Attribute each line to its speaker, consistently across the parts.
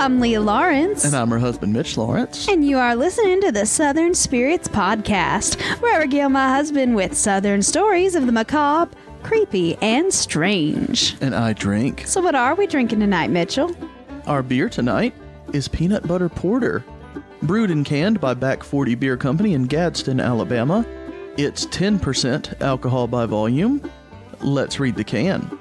Speaker 1: I'm Leah Lawrence.
Speaker 2: And I'm her husband, Mitch Lawrence.
Speaker 1: And you are listening to the Southern Spirits Podcast, where I regale my husband with Southern stories of the macabre, creepy, and strange.
Speaker 2: And I drink.
Speaker 1: So what are we drinking tonight, Mitchell?
Speaker 2: Our beer tonight is Peanut Butter Porter. Brewed and canned by Back 40 Beer Company in Gadsden, Alabama. It's 10% alcohol by volume. Let's read the can.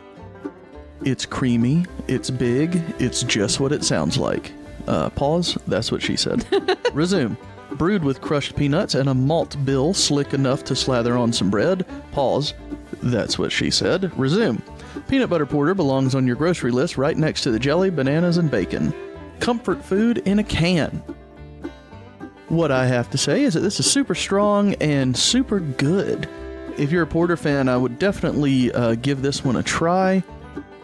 Speaker 2: It's creamy, it's big, it's just what it sounds like. Pause, that's what she said. Resume. Brewed with crushed peanuts and a malt bill slick enough to slather on some bread. Pause, that's what she said. Resume. Peanut Butter Porter belongs on your grocery list right next to the jelly, bananas, and bacon. Comfort food in a can. What I have to say is that this is super strong and super good. If you're a porter fan, I would definitely give this one a try.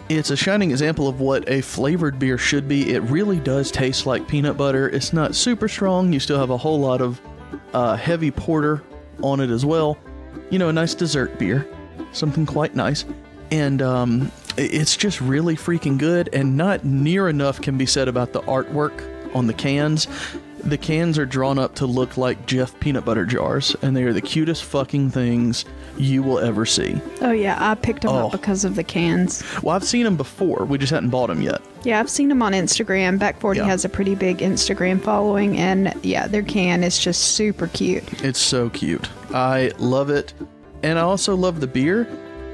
Speaker 2: It's a shining example of what a flavored beer should be. It really does taste like peanut butter. It's not super strong. You still have a whole lot of heavy porter on it as well. You know, a nice dessert beer. Something quite nice. And it's just really freaking good, and not near enough can be said about the artwork on the cans. The cans are drawn up to look like Jif peanut butter jars, and they are the cutest fucking things you will ever see.
Speaker 1: Oh yeah, I picked them up because of the cans.
Speaker 2: Well, I've seen them before. We just hadn't bought them yet.
Speaker 1: Yeah, I've seen them on Instagram. Back 40 has a pretty big Instagram following, and yeah, their can is just super cute.
Speaker 2: It's so cute. I love it, and I also love the beer.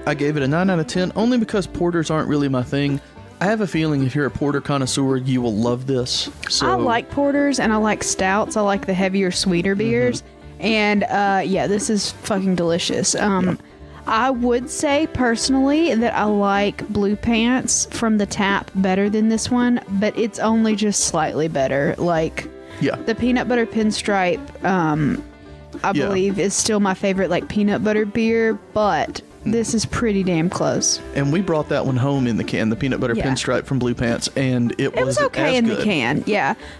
Speaker 2: I gave it a 9 out of 10 only because porters aren't really my thing. I have a feeling if you're a porter connoisseur, you will love this. So,
Speaker 1: I like porters and I like stouts. I like the heavier, sweeter beers. And yeah, this is fucking delicious. I would say personally that I like Blue Pants from the tap better than this one, but it's only just slightly better. Like, the peanut butter pinstripe, I believe is still my favorite like peanut butter beer, but this is pretty damn close. And
Speaker 2: we brought that one home in the can, the peanut butter pinstripe from Blue Pants, and it was
Speaker 1: okay in
Speaker 2: good.
Speaker 1: The can,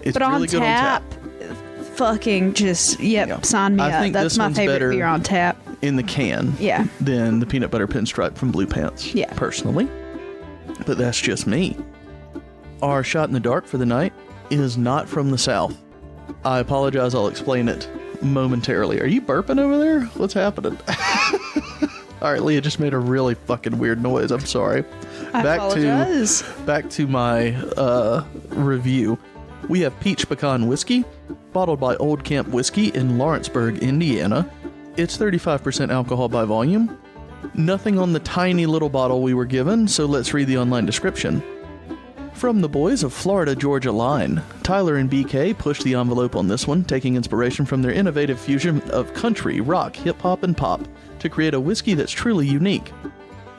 Speaker 1: It's but
Speaker 2: really
Speaker 1: on
Speaker 2: good
Speaker 1: tap,
Speaker 2: on tap.
Speaker 1: Fucking just, sign me up. That's my favorite beer on tap.
Speaker 2: In the can, than the peanut butter pinstripe from Blue Pants, personally. But that's just me. Our shot in the dark for the night is not from the South. I apologize, I'll explain it momentarily. Are you burping over there? What's happening? All right, Leah just made a really fucking weird noise. I'm sorry.
Speaker 1: I apologize.
Speaker 2: Back to my review. We have Peach Pecan Whiskey, bottled by Old Camp Whiskey in Lawrenceburg, Indiana. It's 35% alcohol by volume. Nothing on the tiny little bottle we were given, so let's read the online description. From the boys of Florida Georgia Line, Tyler and BK pushed the envelope on this one, taking inspiration from their innovative fusion of country, rock, hip-hop, and pop to create a whiskey that's truly unique.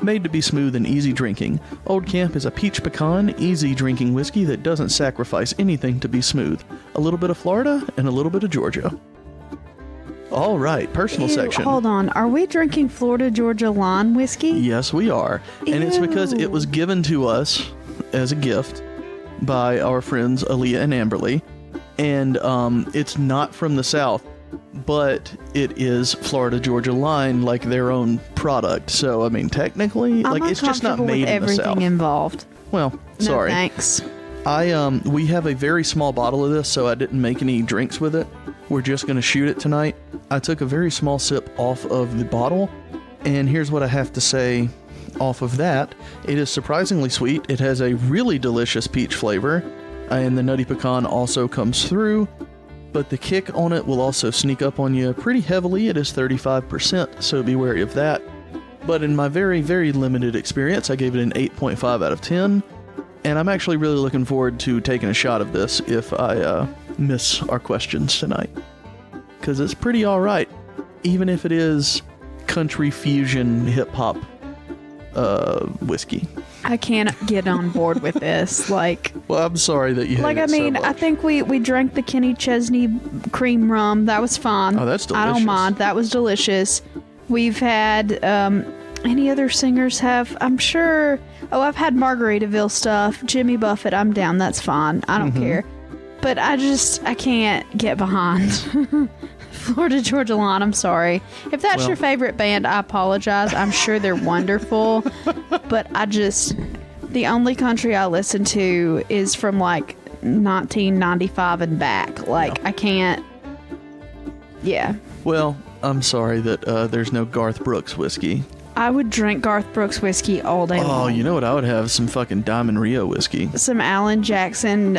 Speaker 2: Made to be smooth and easy drinking, Old Camp is a peach pecan, easy drinking whiskey that doesn't sacrifice anything to be smooth. A little bit of Florida and a little bit of Georgia. All right, personal section.
Speaker 1: Hold on, are we drinking Florida Georgia Line whiskey?
Speaker 2: Yes, we are. And it's because it was given to us as a gift by our friends Aaliyah and Amberly, and it's not from the South, but it is Florida Georgia Line, like their own product. So I mean, technically, like it's just not made in the South.
Speaker 1: Everything involved.
Speaker 2: Well, sorry.
Speaker 1: No, thanks.
Speaker 2: We have a very small bottle of this, so I didn't make any drinks with it. We're just gonna shoot it tonight. I took a very small sip off of the bottle, and here's what I have to say. Off of that, it is surprisingly sweet. It has a really delicious peach flavor, and the nutty pecan also comes through, but the kick on it will also sneak up on you pretty heavily. It is 35%, so be wary of that. But in my very, very limited experience, I gave it an 8.5 out of 10, and I'm actually really looking forward to taking a shot of this if I miss our questions tonight, because it's pretty alright, even if it is country fusion hip-hop whiskey.
Speaker 1: I can't get on board with this. Like,
Speaker 2: well, I'm sorry that you hate it so much.
Speaker 1: I think we drank the Kenny Chesney cream rum. That was fun.
Speaker 2: Oh, that's delicious.
Speaker 1: I don't mind. That was delicious. We've had any other singers have, I'm sure. Oh, I've had Margaritaville stuff. Jimmy Buffett, I'm down. That's fine. I don't care. But I can't get behind Florida Georgia Line. I'm sorry. If that's your favorite band, I apologize. I'm sure they're wonderful. But the only country I listen to is from like 1995 and back. Like, I can't. Yeah.
Speaker 2: Well, I'm sorry that there's no Garth Brooks whiskey.
Speaker 1: I would drink Garth Brooks whiskey all day long.
Speaker 2: Oh, you know what I would have? Some fucking Diamond Rio whiskey.
Speaker 1: Some Alan Jackson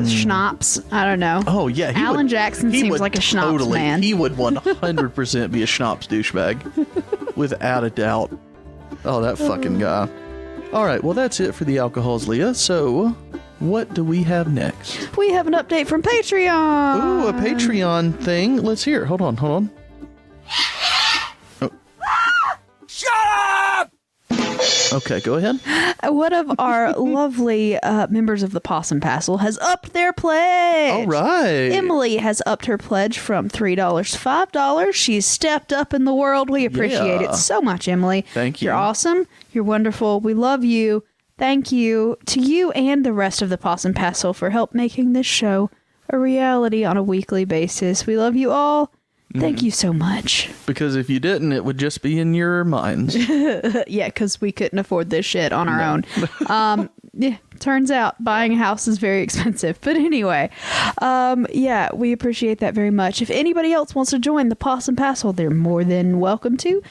Speaker 1: schnapps. I don't know.
Speaker 2: Oh, yeah.
Speaker 1: Alan Jackson seems like a schnapps man.
Speaker 2: He would 100% be a schnapps douchebag. Without a doubt. Oh, that fucking guy. All right, well, that's it for the alcohols, Leah. So, what do we have next?
Speaker 1: We have an update from Patreon.
Speaker 2: Ooh, a Patreon thing. Let's hear it. Hold on. Oh.
Speaker 3: Shut up!
Speaker 2: Okay, go ahead.
Speaker 1: One of our lovely members of the Possum Passel has upped their pledge.
Speaker 2: All right.
Speaker 1: Emily has upped her pledge from $3 to $5. She's stepped up in the world. We appreciate it so much, Emily.
Speaker 2: Thank you.
Speaker 1: You're awesome. You're wonderful. We love you. Thank you to you and the rest of the Possum Passel for help making this show a reality on a weekly basis. We love you all. Thank you so much.
Speaker 2: Because if you didn't, it would just be in your minds.
Speaker 1: Yeah, because we couldn't afford this shit on our own. Yeah, turns out buying a house is very expensive. But anyway, yeah, we appreciate that very much. If anybody else wants to join the Possum Passel, they're more than welcome to.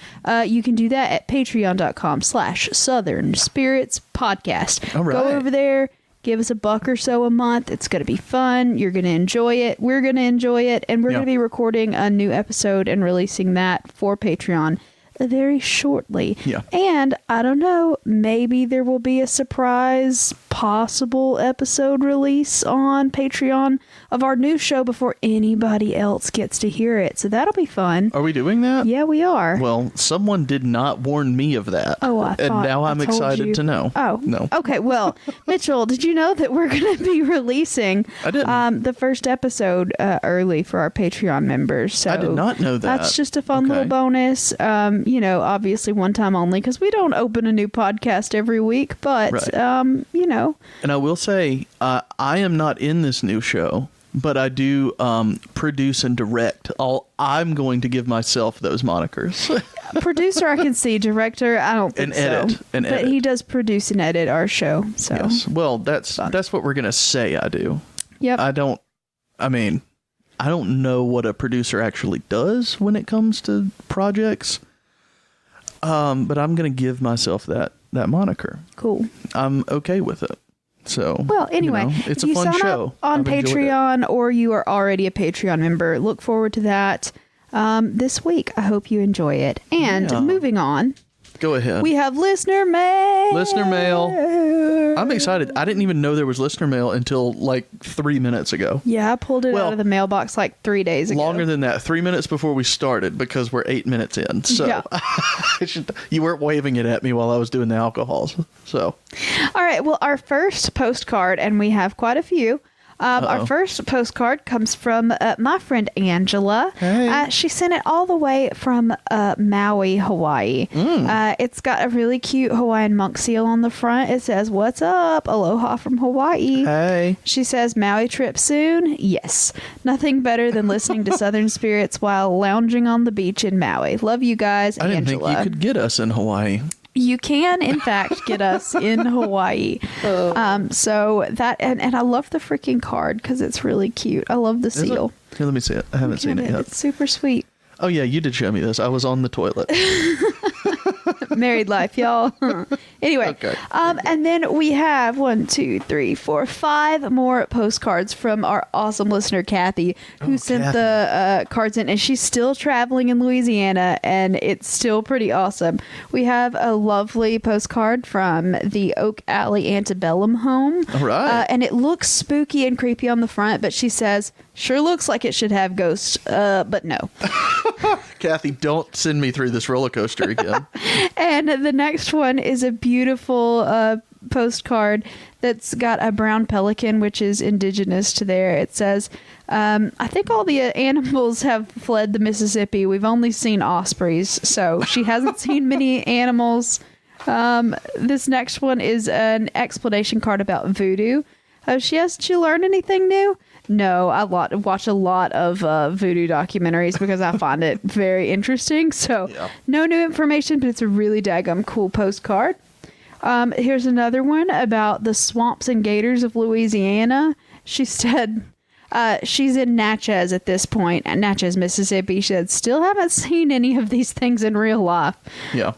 Speaker 1: You can do that at patreon.com/Southern Spirits Podcast.
Speaker 2: All right.
Speaker 1: Go over there. Give us $1 or so a month. It's going to be fun. You're going to enjoy it. We're going to enjoy it. And we're going to be recording a new episode and releasing that for Patreon very shortly.
Speaker 2: Yeah.
Speaker 1: And I don't know, maybe there will be a surprise possible episode release on Patreon of our new show before anybody else gets to hear it. So that'll be fun.
Speaker 2: Are we doing that?
Speaker 1: Yeah, we are.
Speaker 2: Well, someone did not warn me of that.
Speaker 1: Oh, I thought
Speaker 2: and now I'm
Speaker 1: I told
Speaker 2: excited
Speaker 1: you.
Speaker 2: to know.
Speaker 1: Oh,
Speaker 2: no.
Speaker 1: Okay, well, Mitchell, did you know that we're going to be releasing the first episode early for our Patreon members? So
Speaker 2: I did not know that.
Speaker 1: That's just a fun little bonus. You know, obviously one time only because we don't open a new podcast every week, but you know.
Speaker 2: And I will say, I am not in this new show, but I do produce and direct. I'm going to give myself those monikers.
Speaker 1: Producer, I can see. Director, I don't think so. But he does produce and edit our show. So
Speaker 2: yes. Well, that's what we're gonna say. I do.
Speaker 1: Yep.
Speaker 2: I don't know what a producer actually does when it comes to projects. But I'm gonna give myself that moniker.
Speaker 1: Cool.
Speaker 2: I'm okay with it. So,
Speaker 1: well, anyway,
Speaker 2: it's a fun show.
Speaker 1: On Patreon, or you are already a Patreon member, look forward to that this week. I hope you enjoy it. And moving on.
Speaker 2: Go ahead.
Speaker 1: We have listener mail.
Speaker 2: Listener mail. I'm excited. I didn't even know there was listener mail until like 3 minutes ago.
Speaker 1: Yeah, I pulled it out of the mailbox like 3 days ago.
Speaker 2: Longer than that. 3 minutes before we started because we're 8 minutes in. So
Speaker 1: yeah.
Speaker 2: You weren't waving it at me while I was doing the alcohols. So.
Speaker 1: All right. Well, our first postcard, and we have quite a few. Our first postcard comes from my friend Angela.
Speaker 2: Hey.
Speaker 1: She sent it all the way from Maui, Hawaii. It's got a really cute Hawaiian monk seal on the front. It says, "What's up? Aloha from Hawaii."
Speaker 2: Hey.
Speaker 1: She says, "Maui trip soon?" Yes. Nothing better than listening to Southern Spirits while lounging on the beach in Maui. Love you guys,
Speaker 2: I didn't
Speaker 1: Angela.
Speaker 2: think you could get us in Hawaii.
Speaker 1: You can, in fact, get us in Hawaii. So that, and I love the freaking card because it's really cute. I love the seal.
Speaker 2: Here, let me see it. I haven't seen it yet.
Speaker 1: It's super sweet.
Speaker 2: Oh, yeah, you did show me this. I was on the toilet.
Speaker 1: Married life, y'all. Anyway,
Speaker 2: okay.
Speaker 1: And then we have 1, 2, 3, 4, 5 more postcards from our awesome listener Kathy, who sent the cards in, and she's still traveling in Louisiana, and it's still pretty awesome. We have a lovely postcard from the Oak Alley Antebellum home.
Speaker 2: All right.
Speaker 1: And it looks spooky and creepy on the front, but she says, "Sure looks like it should have ghosts, but no."
Speaker 2: Kathy, don't send me through this roller coaster again.
Speaker 1: And the next one is a beautiful postcard that's got a brown pelican, which is indigenous to there. It says, "I think all the animals have fled the Mississippi. We've only seen ospreys." So she hasn't seen many animals. This next one is an explanation card about voodoo. Has she learned anything new? No, I watch a lot of voodoo documentaries because I find it very interesting. So no new information, but it's a really daggum cool postcard. Here's another one about the swamps and gators of Louisiana. She said she's in Natchez at this point, at Natchez, Mississippi. She said, still haven't seen any of these things in real life.
Speaker 2: Yeah.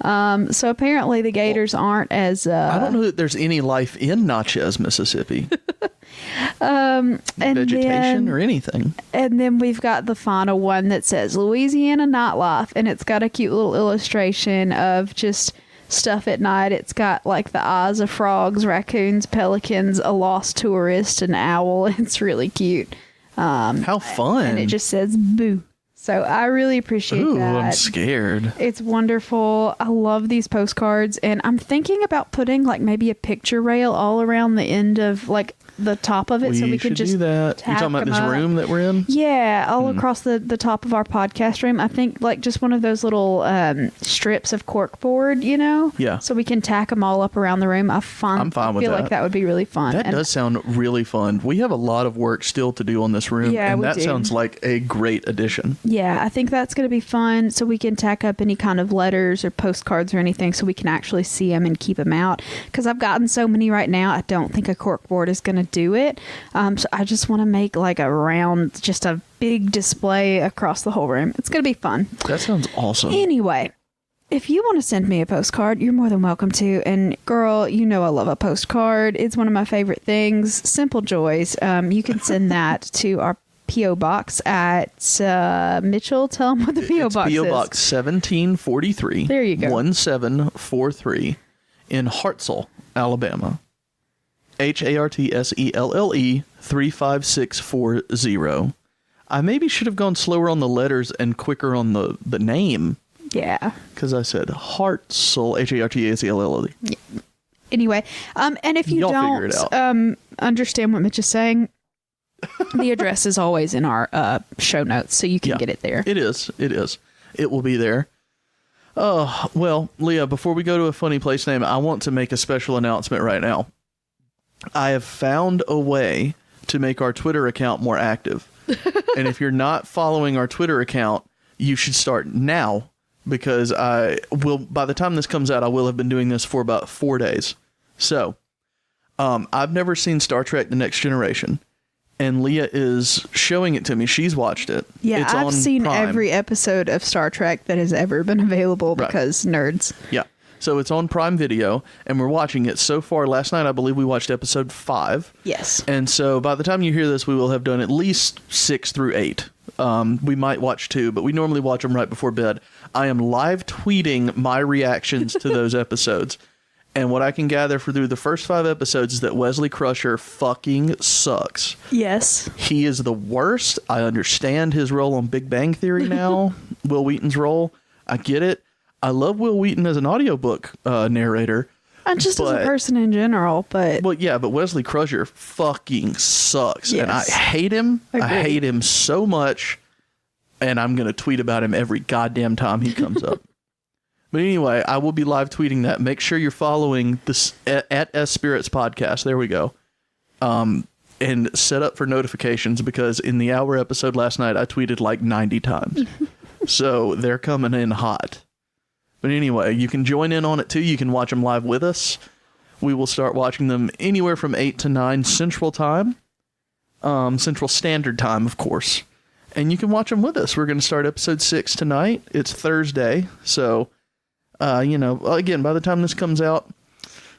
Speaker 1: So apparently the gators aren't as...
Speaker 2: I don't know that there's any life in Natchez, Mississippi.
Speaker 1: And
Speaker 2: Vegetation or anything.
Speaker 1: And then we've got the final one that says Louisiana nightlife, and it's got a cute little illustration of just stuff at night. It's got like the eyes of frogs, raccoons, pelicans, a lost tourist, an owl. It's really cute.
Speaker 2: How fun.
Speaker 1: And it just says boo. So I really appreciate that.
Speaker 2: I'm scared.
Speaker 1: It's wonderful. I love these postcards, and I'm thinking about putting like maybe a picture rail all around the end of like the top of it, so we could just
Speaker 2: do that. You talking about this room that we're in?
Speaker 1: Yeah, all across the top of our podcast room. I think like just one of those little strips of corkboard, you know?
Speaker 2: Yeah.
Speaker 1: So we can tack them all up around the room. I'm fine with that. I feel like that would be really fun.
Speaker 2: That does sound really fun. We have a lot of work still to do on this room, and that sounds like a great addition.
Speaker 1: Yeah, I think that's going to be fun, so we can tack up any kind of letters or postcards or anything so we can actually see them and keep them out. Because I've gotten so many right now, I don't think a corkboard is going to do it. So I just want to make like a round, just a big display across the whole room. It's going to be fun.
Speaker 2: That sounds awesome.
Speaker 1: Anyway, if you want to send me a postcard, you're more than welcome to. And girl, you know I love a postcard. It's one of my favorite things. Simple joys. You can send that to our P.O. Box at Mitchell. Tell them what the P.O. Box is.
Speaker 2: P.O. Box 1743.
Speaker 1: There you go.
Speaker 2: 1743 in Hartselle, Alabama. Hartselle 35640. I maybe should have gone slower on the letters and quicker on the name.
Speaker 1: Yeah.
Speaker 2: Because I said Hartselle, Hartselle.
Speaker 1: Yeah. Anyway, and if you don't understand what Mitch is saying, the address is always in our show notes, so you can get it there.
Speaker 2: It is. It will be there. Oh, well, Leah, before we go to a funny place name, I want to make a special announcement right now. I have found a way to make our Twitter account more active. And if you're not following our Twitter account, you should start now, because by the time this comes out, I will have been doing this for about 4 days. So, I've never seen Star Trek The Next Generation, and Leah is showing it to me. She's watched it.
Speaker 1: Yeah, I've seen
Speaker 2: Prime.
Speaker 1: Every episode of Star Trek that has ever been available because nerds.
Speaker 2: Yeah. So it's on Prime Video, and we're watching it. So far, last night, I believe we watched episode 5.
Speaker 1: Yes.
Speaker 2: And so by the time you hear this, we will have done at least 6 through 8. We might watch 2, but we normally watch them right before bed. I am live tweeting my reactions to those episodes. And what I can gather through the first 5 episodes is that Wesley Crusher fucking sucks.
Speaker 1: Yes.
Speaker 2: He is the worst. I understand his role on Big Bang Theory now, Will Wheaton's role. I get it. I love Will Wheaton as an audiobook narrator.
Speaker 1: And just as a person in general, but...
Speaker 2: Well, yeah, but Wesley Crusher fucking sucks.
Speaker 1: Yes.
Speaker 2: And I hate him.
Speaker 1: Agreed.
Speaker 2: I hate him so much. And I'm going to tweet about him every goddamn time he comes up. But anyway, I will be live tweeting that. Make sure you're following this at S Spirits Podcast. There we go. And set up for notifications, because in the hour episode last night, I tweeted like 90 times. So they're coming in hot. But anyway, you can join in on it too. You can watch them live with us. We will start watching them anywhere from 8 to 9 Central Time. Central Standard Time, of course. And you can watch them with us. We're going to start episode 6 tonight. It's Thursday. So, again, by the time this comes out,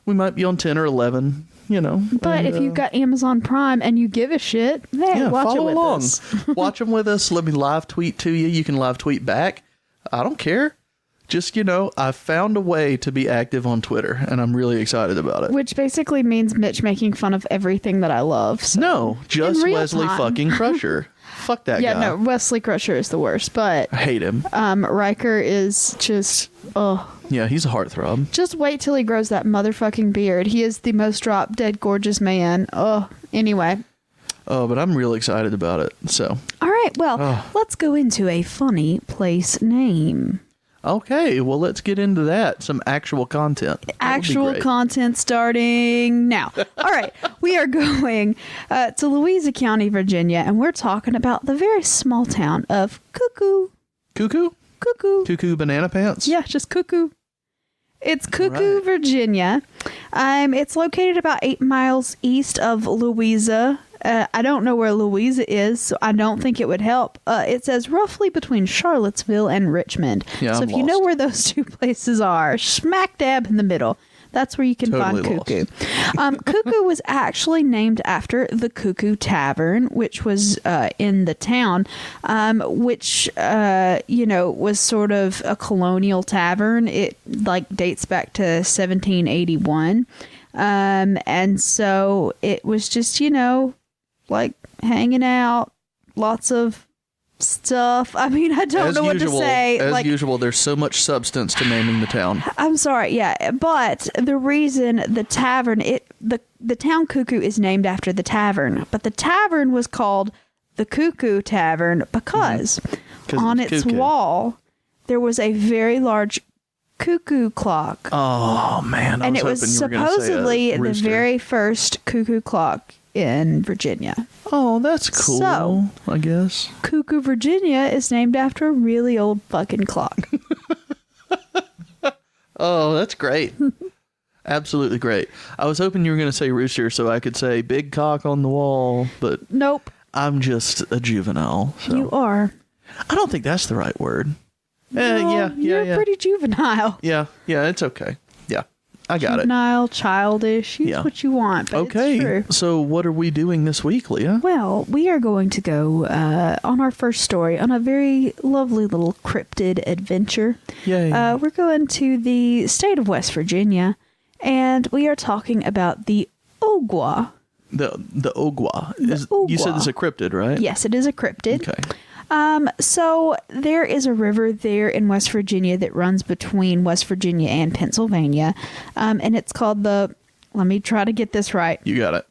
Speaker 2: we might be on 10 or 11,
Speaker 1: But if you've got Amazon Prime and you give a shit, watch it with us.
Speaker 2: Watch them with us. Let me live tweet to you. You can live tweet back. I don't care. Just, I found a way to be active on Twitter, and I'm really excited about it.
Speaker 1: Which basically means Mitch making fun of everything that I love. So.
Speaker 2: No, just Wesley fucking Crusher. Fuck that guy.
Speaker 1: Yeah, no, Wesley Crusher is the worst, but...
Speaker 2: I hate him.
Speaker 1: Riker is just...
Speaker 2: Yeah, he's a heartthrob.
Speaker 1: Just wait till he grows that motherfucking beard. He is the most drop-dead gorgeous man. Anyway.
Speaker 2: Oh, but I'm real excited about it, so...
Speaker 1: All right, well, let's go into a funny place name.
Speaker 2: Okay, well, let's get into that. Some actual content.
Speaker 1: Actual content starting now. All right, we are going to Louisa County, Virginia, and we're talking about the very small town of Cuckoo.
Speaker 2: Cuckoo?
Speaker 1: Cuckoo.
Speaker 2: Cuckoo Banana Pants?
Speaker 1: Yeah, just Cuckoo. It's Cuckoo, Virginia. It's located about 8 miles east of Louisa, I don't know where Louisa is, so I don't think it would help. It says roughly between Charlottesville and Richmond.
Speaker 2: Yeah,
Speaker 1: so
Speaker 2: I'm
Speaker 1: if you know
Speaker 2: lost.
Speaker 1: where those two places are, smack dab in the middle. That's where you can
Speaker 2: Totally
Speaker 1: find
Speaker 2: lost.
Speaker 1: Cuckoo. Cuckoo was actually named after the Cuckoo Tavern, which was in the town, which was sort of a colonial tavern. It dates back to 1781, and so it was just hanging out, lots of stuff. I mean, I don't know what to say.
Speaker 2: As usual, there's so much substance to naming the town.
Speaker 1: I'm sorry, yeah, but the reason the tavern, the town Cuckoo is named after the tavern, but the tavern was called the Cuckoo Tavern because on its
Speaker 2: cuckoo.
Speaker 1: wall there was a very large cuckoo clock.
Speaker 2: Oh man!
Speaker 1: And it was supposedly the
Speaker 2: rooster.
Speaker 1: very first cuckoo clock in Virginia.
Speaker 2: Oh, that's cool.
Speaker 1: So,
Speaker 2: I guess
Speaker 1: Cuckoo, Virginia is named after a really old fucking clock.
Speaker 2: Oh, that's great. Absolutely great. I was hoping you were going to say rooster so I could say big cock on the wall, but
Speaker 1: Nope,
Speaker 2: I'm just a juvenile. So.
Speaker 1: you are.
Speaker 2: I don't think that's the right word.
Speaker 1: Well, you're pretty juvenile.
Speaker 2: Yeah, it's okay. Yeah, I got
Speaker 1: Juvenile, childish. Use what you want, but
Speaker 2: Okay,
Speaker 1: it's true.
Speaker 2: so what are we doing this week, Leah?
Speaker 1: Well, we are going to go on our first story on a very lovely little cryptid adventure.
Speaker 2: Yay.
Speaker 1: We're going to the state of West Virginia, and we are talking about the Ogwa.
Speaker 2: The Ogwa. You said
Speaker 1: Ogwa.
Speaker 2: it's a cryptid, right?
Speaker 1: Yes, it is a cryptid.
Speaker 2: Okay.
Speaker 1: So there is a river there in West Virginia that runs between West Virginia and Pennsylvania, and it's called let me try to get this right.
Speaker 2: You got it.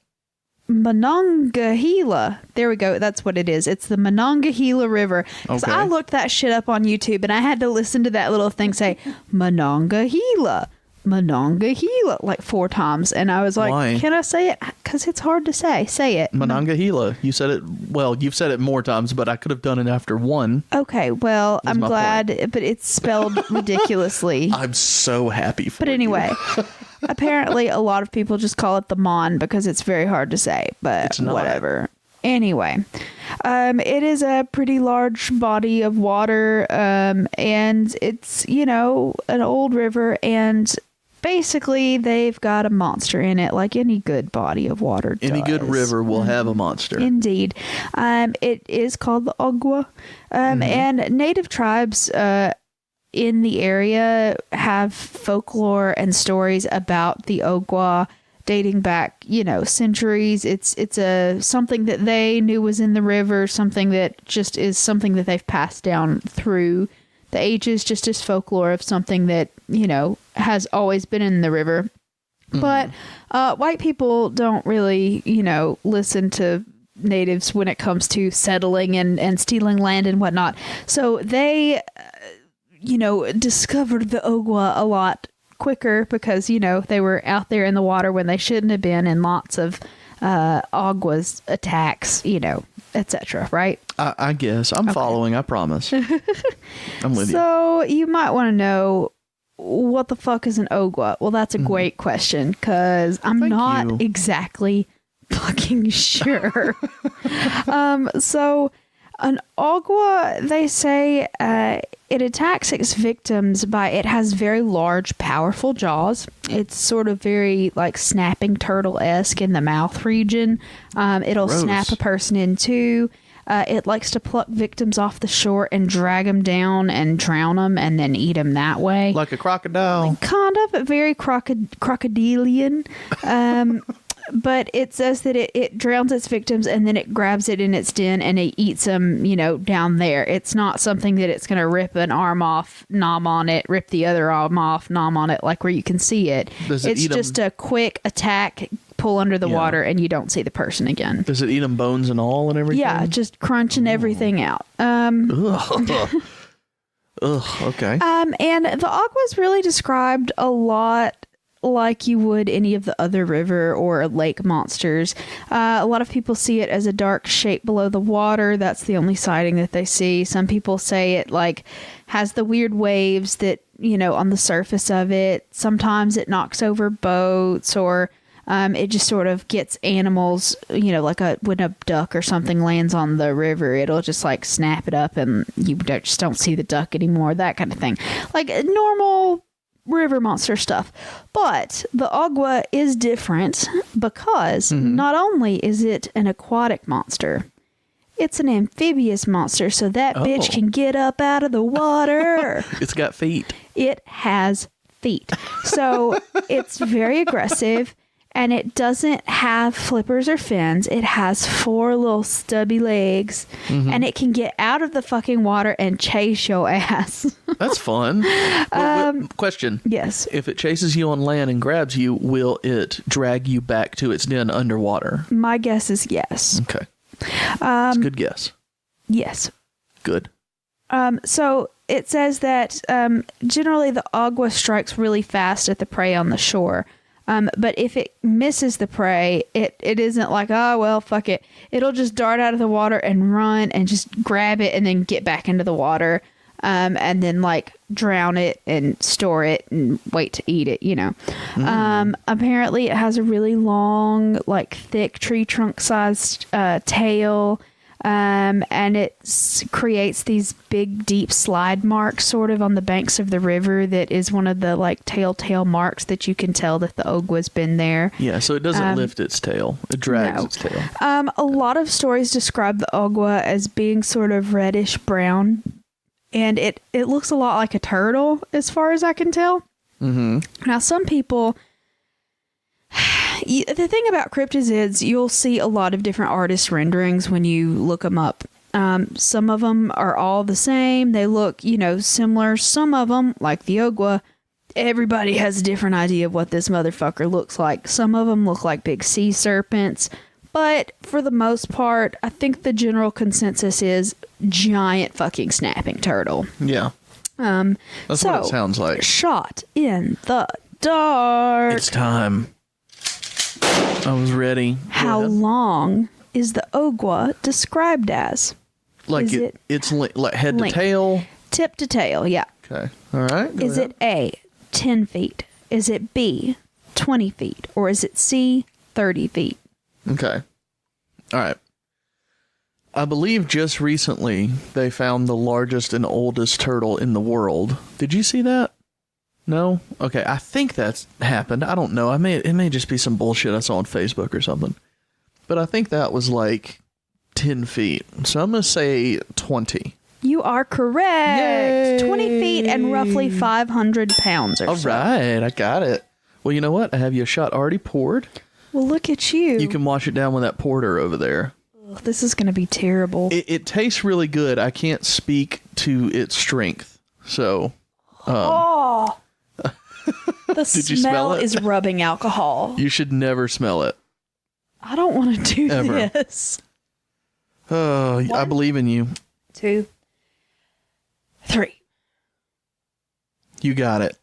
Speaker 1: Monongahela. There we go. That's what it is. It's the Monongahela River. So
Speaker 2: Okay.
Speaker 1: I looked that shit up on YouTube, and I had to listen to that little thing say Monongahela. Monongahela like 4 times, and I was like,
Speaker 2: Why?
Speaker 1: can I say it? Because it's hard to say. Say it.
Speaker 2: Monongahela. You said it. Well, you've said it more times, but I could have done it after one.
Speaker 1: Okay, well, I'm
Speaker 2: my
Speaker 1: glad, but it's spelled ridiculously.
Speaker 2: I'm so happy for
Speaker 1: But anyway,
Speaker 2: you.
Speaker 1: apparently a lot of people just call it the Mon because it's very hard to say, but
Speaker 2: It's not.
Speaker 1: whatever. Anyway, it is a pretty large body of water, and it's, an old river, and basically they've got a monster in it, like any good body of water does.
Speaker 2: Any good river will have a monster.
Speaker 1: Indeed. It is called the Ogwa, and native tribes in the area have folklore and stories about the Ogwa dating back, centuries. It's something that they knew was in the river, something that just is something that they've passed down through the ages, just as folklore of something that, has always been in the river. But white people don't really, listen to natives when it comes to settling and stealing land and whatnot. So they, discovered the Ogwa a lot quicker because, they were out there in the water when they shouldn't have been, and lots of Ogwa's attacks, etc. Right?
Speaker 2: I guess. I'm following, I promise. I'm with you.
Speaker 1: So you might want to know, what the fuck is an Ogwa? Well, that's a great question, because I'm
Speaker 2: Thank
Speaker 1: not
Speaker 2: you.
Speaker 1: exactly fucking sure. So an Ogwa, they say, it attacks its victims it has very large, powerful jaws. It's sort of very like snapping turtle-esque in the mouth region. It'll
Speaker 2: Gross.
Speaker 1: snap a person in two. It likes to pluck victims off the shore and drag them down and drown them and then eat them that way.
Speaker 2: Like a crocodile.
Speaker 1: Kind of, but very crocodilian. But it says that it drowns its victims and then it grabs it in its den and it eats them, down there. It's not something that it's going to rip an arm off, nom on it, rip the other arm off, nom on it, like where you can see it.
Speaker 2: Does it
Speaker 1: It's
Speaker 2: eat 'em-
Speaker 1: just a quick attack, pull under the
Speaker 2: Yeah.
Speaker 1: water, and you don't see the person again.
Speaker 2: Does it eat them bones and all and everything?
Speaker 1: Yeah, just crunching everything out.
Speaker 2: Ugh. Ugh, okay.
Speaker 1: And the Ogwa's really described a lot like you would any of the other river or lake monsters. A lot of people see it as a dark shape below the water. That's the only sighting that they see. Some people say it has the weird waves that, on the surface of it. Sometimes it knocks over boats, or It just sort of gets animals, like when a duck or something lands on the river, it'll just like snap it up and you just don't see the duck anymore, that kind of thing. Like normal river monster stuff. But the agua is different because not only is it an aquatic monster, it's an amphibious monster, so that bitch can get up out of the water.
Speaker 2: It's got feet.
Speaker 1: It has feet. So it's very aggressive, and it doesn't have flippers or fins. It has 4 little stubby legs, and it can get out of the fucking water and chase your ass.
Speaker 2: That's fun. Question.
Speaker 1: Yes.
Speaker 2: If it chases you on land and grabs you, will it drag you back to its den underwater?
Speaker 1: My guess is yes.
Speaker 2: Okay. That's a good guess.
Speaker 1: Yes.
Speaker 2: Good.
Speaker 1: So it says that generally the agua strikes really fast at the prey on the shore. But if it misses the prey, it isn't like, oh, well, fuck it. It'll just dart out of the water and run and just grab it and then get back into the water. And then like drown it and store it and wait to eat it, Apparently it has a really long, like thick tree trunk sized tail. And it creates these big, deep slide marks sort of on the banks of the river. That is one of the like telltale marks that you can tell that the agua's been there.
Speaker 2: Yeah, so it doesn't lift its tail. It drags its tail.
Speaker 1: A lot of stories describe the agua as being sort of reddish brown. And it looks a lot like a turtle as far as I can tell. Mm-hmm. Now, some people... The thing about cryptids is you'll see a lot of different artist renderings when you look them up. Some of them are all the same. They look, similar. Some of them, like the agua, everybody has a different idea of what this motherfucker looks like. Some of them look like big sea serpents. But for the most part, I think the general consensus is giant fucking snapping turtle.
Speaker 2: Yeah. That's what it sounds like.
Speaker 1: Shot in the dark.
Speaker 2: It's time. I was ready.
Speaker 1: How long is the agua described as?
Speaker 2: Like it's like head to tail?
Speaker 1: Tip to tail, yeah.
Speaker 2: Okay. All right.
Speaker 1: Is it A, 10 feet? Is it B, 20 feet? Or is it C, 30 feet?
Speaker 2: Okay. All right. I believe just recently they found the largest and oldest turtle in the world. Did you see that? No? Okay, I think that's happened. I don't know. It may just be some bullshit I saw on Facebook or something. But I think that was like 10 feet. So I'm going to say 20.
Speaker 1: You are correct.
Speaker 2: Yay!
Speaker 1: 20 feet and roughly 500 pounds or so.
Speaker 2: All right, I got it. Well, you know what? I have you a shot already poured.
Speaker 1: Well, look at you.
Speaker 2: You can wash it down with that porter over there.
Speaker 1: Ugh, this is going to be terrible.
Speaker 2: It tastes really good. I can't speak to its strength. So,
Speaker 1: the
Speaker 2: Did you smell it?
Speaker 1: is rubbing alcohol.
Speaker 2: You should never smell it.
Speaker 1: I don't want to do
Speaker 2: Ever.
Speaker 1: this.
Speaker 2: Oh, I believe in you.
Speaker 1: 2, 3.
Speaker 2: You got it.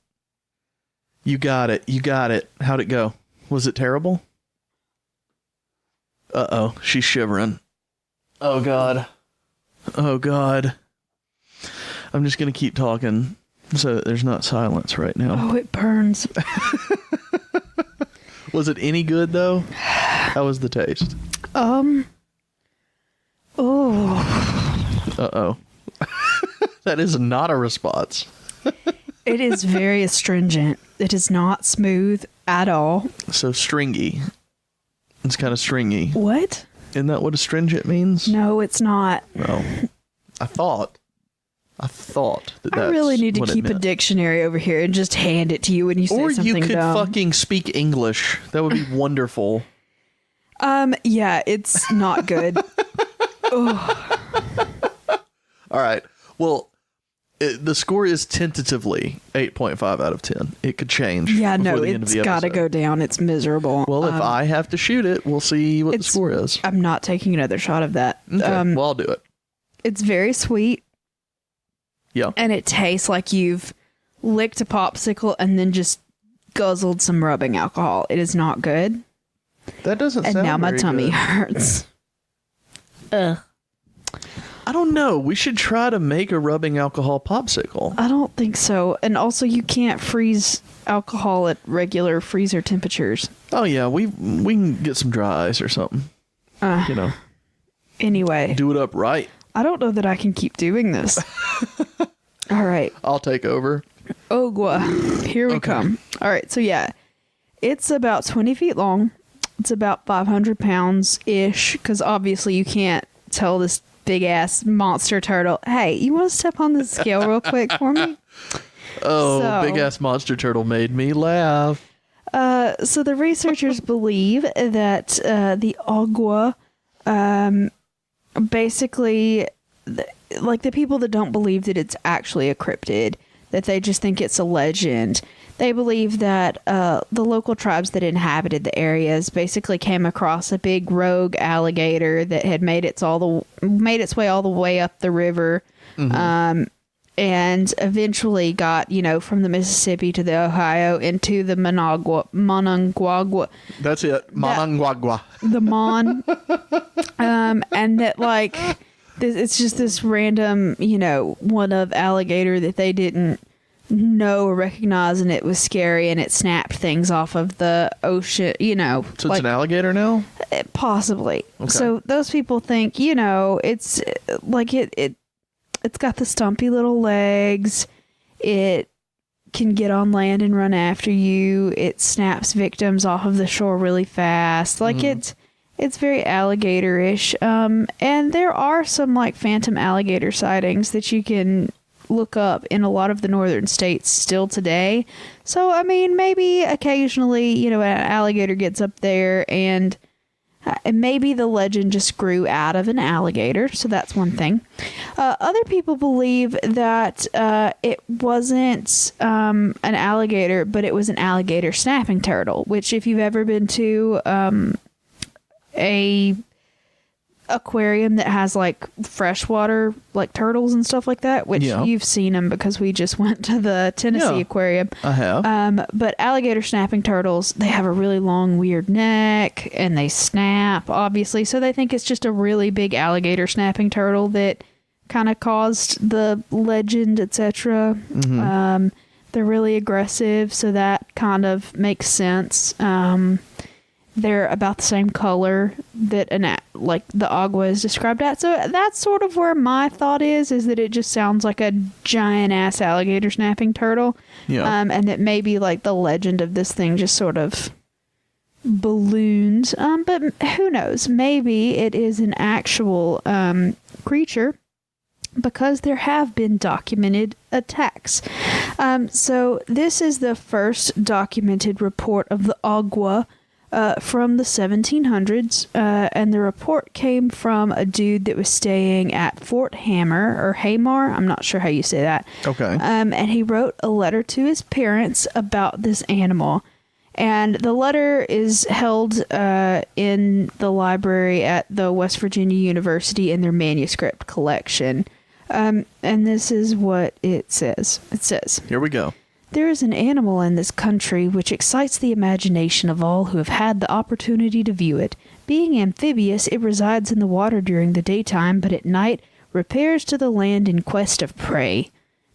Speaker 2: You got it. You got it. How'd it go? Was it terrible? Uh-oh. She's shivering. Oh, God. Oh, God. I'm just going to keep talking so that there's not silence right now.
Speaker 1: Oh, it burns.
Speaker 2: Was it any good, though? How was the taste?
Speaker 1: Oh.
Speaker 2: Uh-oh. That is not a response.
Speaker 1: It is very astringent. It is not smooth at all.
Speaker 2: So stringy. It's kind of stringy.
Speaker 1: What?
Speaker 2: Isn't that what astringent means?
Speaker 1: No, it's not.
Speaker 2: No. I thought that
Speaker 1: I really need to keep a dictionary over here and just hand it to you when you say something dumb.
Speaker 2: Or you could fucking speak English. That would be wonderful.
Speaker 1: Yeah, it's not good.
Speaker 2: All right. Well, the score is tentatively 8.5 out of 10. It could change.
Speaker 1: Yeah,
Speaker 2: before
Speaker 1: no,
Speaker 2: the end of
Speaker 1: it's
Speaker 2: the
Speaker 1: got to
Speaker 2: episode.
Speaker 1: go down. It's miserable.
Speaker 2: Well, if I have to shoot it, we'll see what the score is.
Speaker 1: I'm not taking another shot of that.
Speaker 2: Okay, well, I'll do it.
Speaker 1: It's very sweet.
Speaker 2: Yeah.
Speaker 1: And it tastes like you've licked a popsicle and then just guzzled some rubbing alcohol. It is not good.
Speaker 2: That doesn't sound
Speaker 1: And now my
Speaker 2: very
Speaker 1: tummy
Speaker 2: good.
Speaker 1: hurts. Ugh.
Speaker 2: I don't know. We should try to make a rubbing alcohol popsicle.
Speaker 1: I don't think so. And also, you can't freeze alcohol at regular freezer temperatures.
Speaker 2: Oh yeah, we can get some dry ice or something.
Speaker 1: Anyway.
Speaker 2: Do it up right.
Speaker 1: I don't know that I can keep doing this. All right.
Speaker 2: I'll take over.
Speaker 1: Ogwa. Here we come. All right. So yeah, it's about 20 feet long. It's about 500 pounds-ish, because obviously you can't tell this big-ass monster turtle, hey, you want to step on this scale real quick for me?
Speaker 2: Big-ass monster turtle made me laugh.
Speaker 1: So the researchers believe that the Ogwa, basically, like the people that don't believe that it's actually a cryptid, that they just think it's a legend, they believe that the local tribes that inhabited the areas basically came across a big rogue alligator that had made its way all the way up the river, and eventually got, from the Mississippi to the Ohio into the Monongahela.
Speaker 2: That's it, Monongahela.
Speaker 1: The Mon, and that it's just this random, one of alligator that they didn't know or recognize, and it was scary, and it snapped things off of the ocean, So
Speaker 2: it's an alligator now?
Speaker 1: Possibly.
Speaker 2: Okay.
Speaker 1: So those people think, it's like it's got the stumpy little legs. It can get on land and run after you. It snaps victims off of the shore really fast. It's very alligator-ish. And there are some phantom alligator sightings that you can look up in a lot of the northern states still today. So, I mean, maybe occasionally, an alligator gets up there, and maybe the legend just grew out of an alligator. So that's one thing. Other people believe that it wasn't an alligator, but it was an alligator snapping turtle, which if you've ever been to a aquarium that has freshwater turtles and stuff like that, which you've seen them because we just went to the Tennessee aquarium.
Speaker 2: I have.
Speaker 1: But alligator snapping turtles, they have a really long weird neck and they snap, obviously, so they think it's just a really big alligator snapping turtle that kind of caused the legend, etc. They're really aggressive, so that kind of makes sense. They're about the same color that the Ogwa is described at. So that's sort of where my thought is that it just sounds like a giant ass alligator snapping turtle.
Speaker 2: Yeah.
Speaker 1: And that maybe the legend of this thing just sort of balloons. But who knows? Maybe it is an actual creature, because there have been documented attacks. So this is the first documented report of the Ogwa from the 1700s, and the report came from a dude that was staying at Fort Hamar. I'm not sure how you say that.
Speaker 2: Okay.
Speaker 1: And he wrote a letter to his parents about this animal. And the letter is held in the library at the West Virginia University in their manuscript collection. And this is what it says. It says,
Speaker 2: here we go.
Speaker 1: There is an animal in this country which excites the imagination of all who have had the opportunity to view it. Being amphibious, it resides in the water during the daytime, but at night repairs to the land in quest of prey,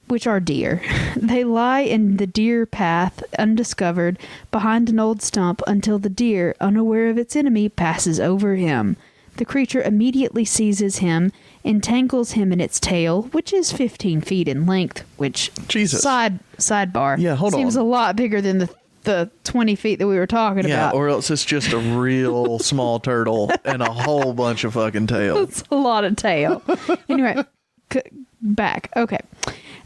Speaker 1: which are deer. They lie in the deer path, undiscovered, behind an old stump, until the deer, unaware of its enemy, passes over him. The creature immediately seizes him, entangles him in its tail, which is 15 feet in length, which,
Speaker 2: Jesus.
Speaker 1: Sidebar,
Speaker 2: yeah, hold
Speaker 1: seems
Speaker 2: on.
Speaker 1: a lot bigger than the 20 feet that we were talking about.
Speaker 2: Yeah, or else it's just a real small turtle and a whole bunch of fucking tail.
Speaker 1: It's a lot of tail. Anyway, back. Okay.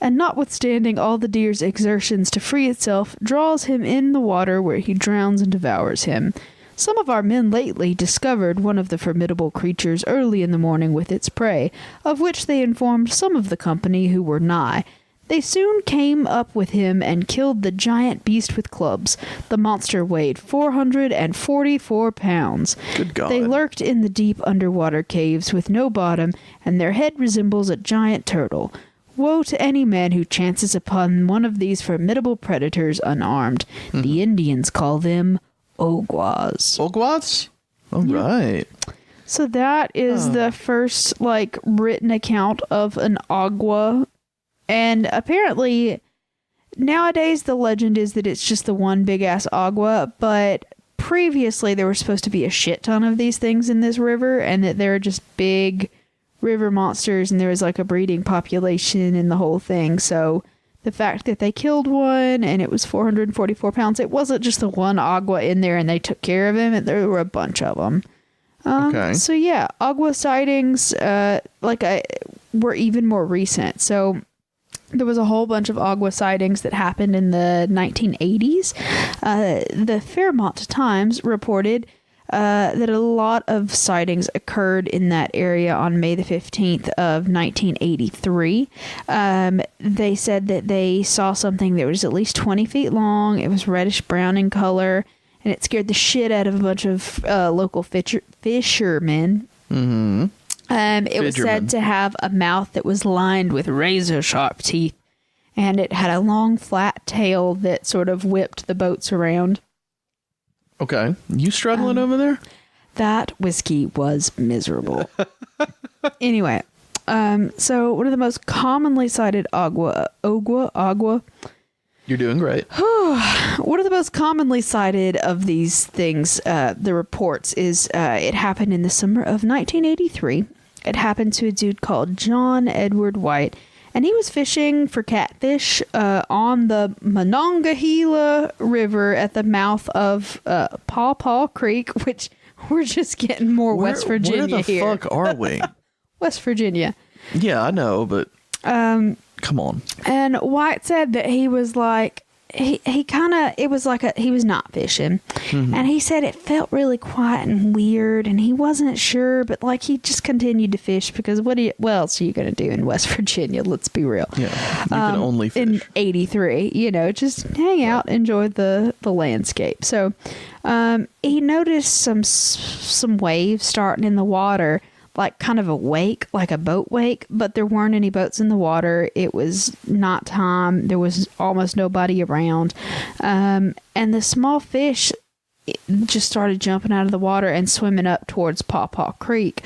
Speaker 1: And notwithstanding all the deer's exertions to free itself, draws him in the water where he drowns and devours him. Some of our men lately discovered one of the formidable creatures early in the morning with its prey, of which they informed some of the company who were nigh. They soon came up with him and killed the giant beast with clubs. The monster weighed 444 pounds.
Speaker 2: Good God.
Speaker 1: They lurked in the deep underwater caves with no bottom, and their head resembles a giant turtle. Woe to any man who chances upon one of these formidable predators unarmed. The Indians call them Ogwas.
Speaker 2: Ogwas? All right.
Speaker 1: So that is the first, like, written account of an agua. And apparently, nowadays, the legend is that it's just the one big-ass agua. But previously, there were supposed to be a shit ton of these things in this river. And that they're just big river monsters. And there was, like, a breeding population and the whole thing. So the fact that they killed one and it was 444 pounds, it wasn't just the one agua in there and they took care of him. There were a bunch of them.
Speaker 2: Okay.
Speaker 1: So yeah, agua sightings were even more recent. So there was a whole bunch of agua sightings that happened in the 1980s. The Fairmont Times reported that a lot of sightings occurred in that area on May the 15th of 1983. They said that they saw something that was at least 20 feet long. It was reddish brown in color. And it scared the shit out of a bunch of local fishermen. Mm-hmm. It was said to have a mouth that was lined with razor-sharp teeth. And it had a long, flat tail that sort of whipped the boats around.
Speaker 2: Okay. You struggling over there?
Speaker 1: That whiskey was miserable. Anyway, so one of the most commonly cited agua.
Speaker 2: You're doing great.
Speaker 1: One of the most commonly cited of these things, the reports, is it happened in the summer of 1983. It happened to a dude called John Edward White, and he was fishing for catfish on the Monongahela River at the mouth of Paw Paw Creek, which we're just getting more West Virginia here.
Speaker 2: Where the fuck are we?
Speaker 1: West Virginia.
Speaker 2: Yeah, I know, but come on.
Speaker 1: And White said that he was like, he kind of, it was like he was not fishing. Mm-hmm. And he said it felt really quiet and weird and he wasn't sure, but like he just continued to fish because what else are you going to do in West Virginia? Let's be real.
Speaker 2: Yeah, you can only fish.
Speaker 1: In 83, just hang out, enjoy the landscape. So he noticed some waves starting in the water, like kind of a wake, like a boat wake, but there weren't any boats in the water. It was not time. There was almost nobody around. And the small fish just started jumping out of the water and swimming up towards Paw Paw Creek,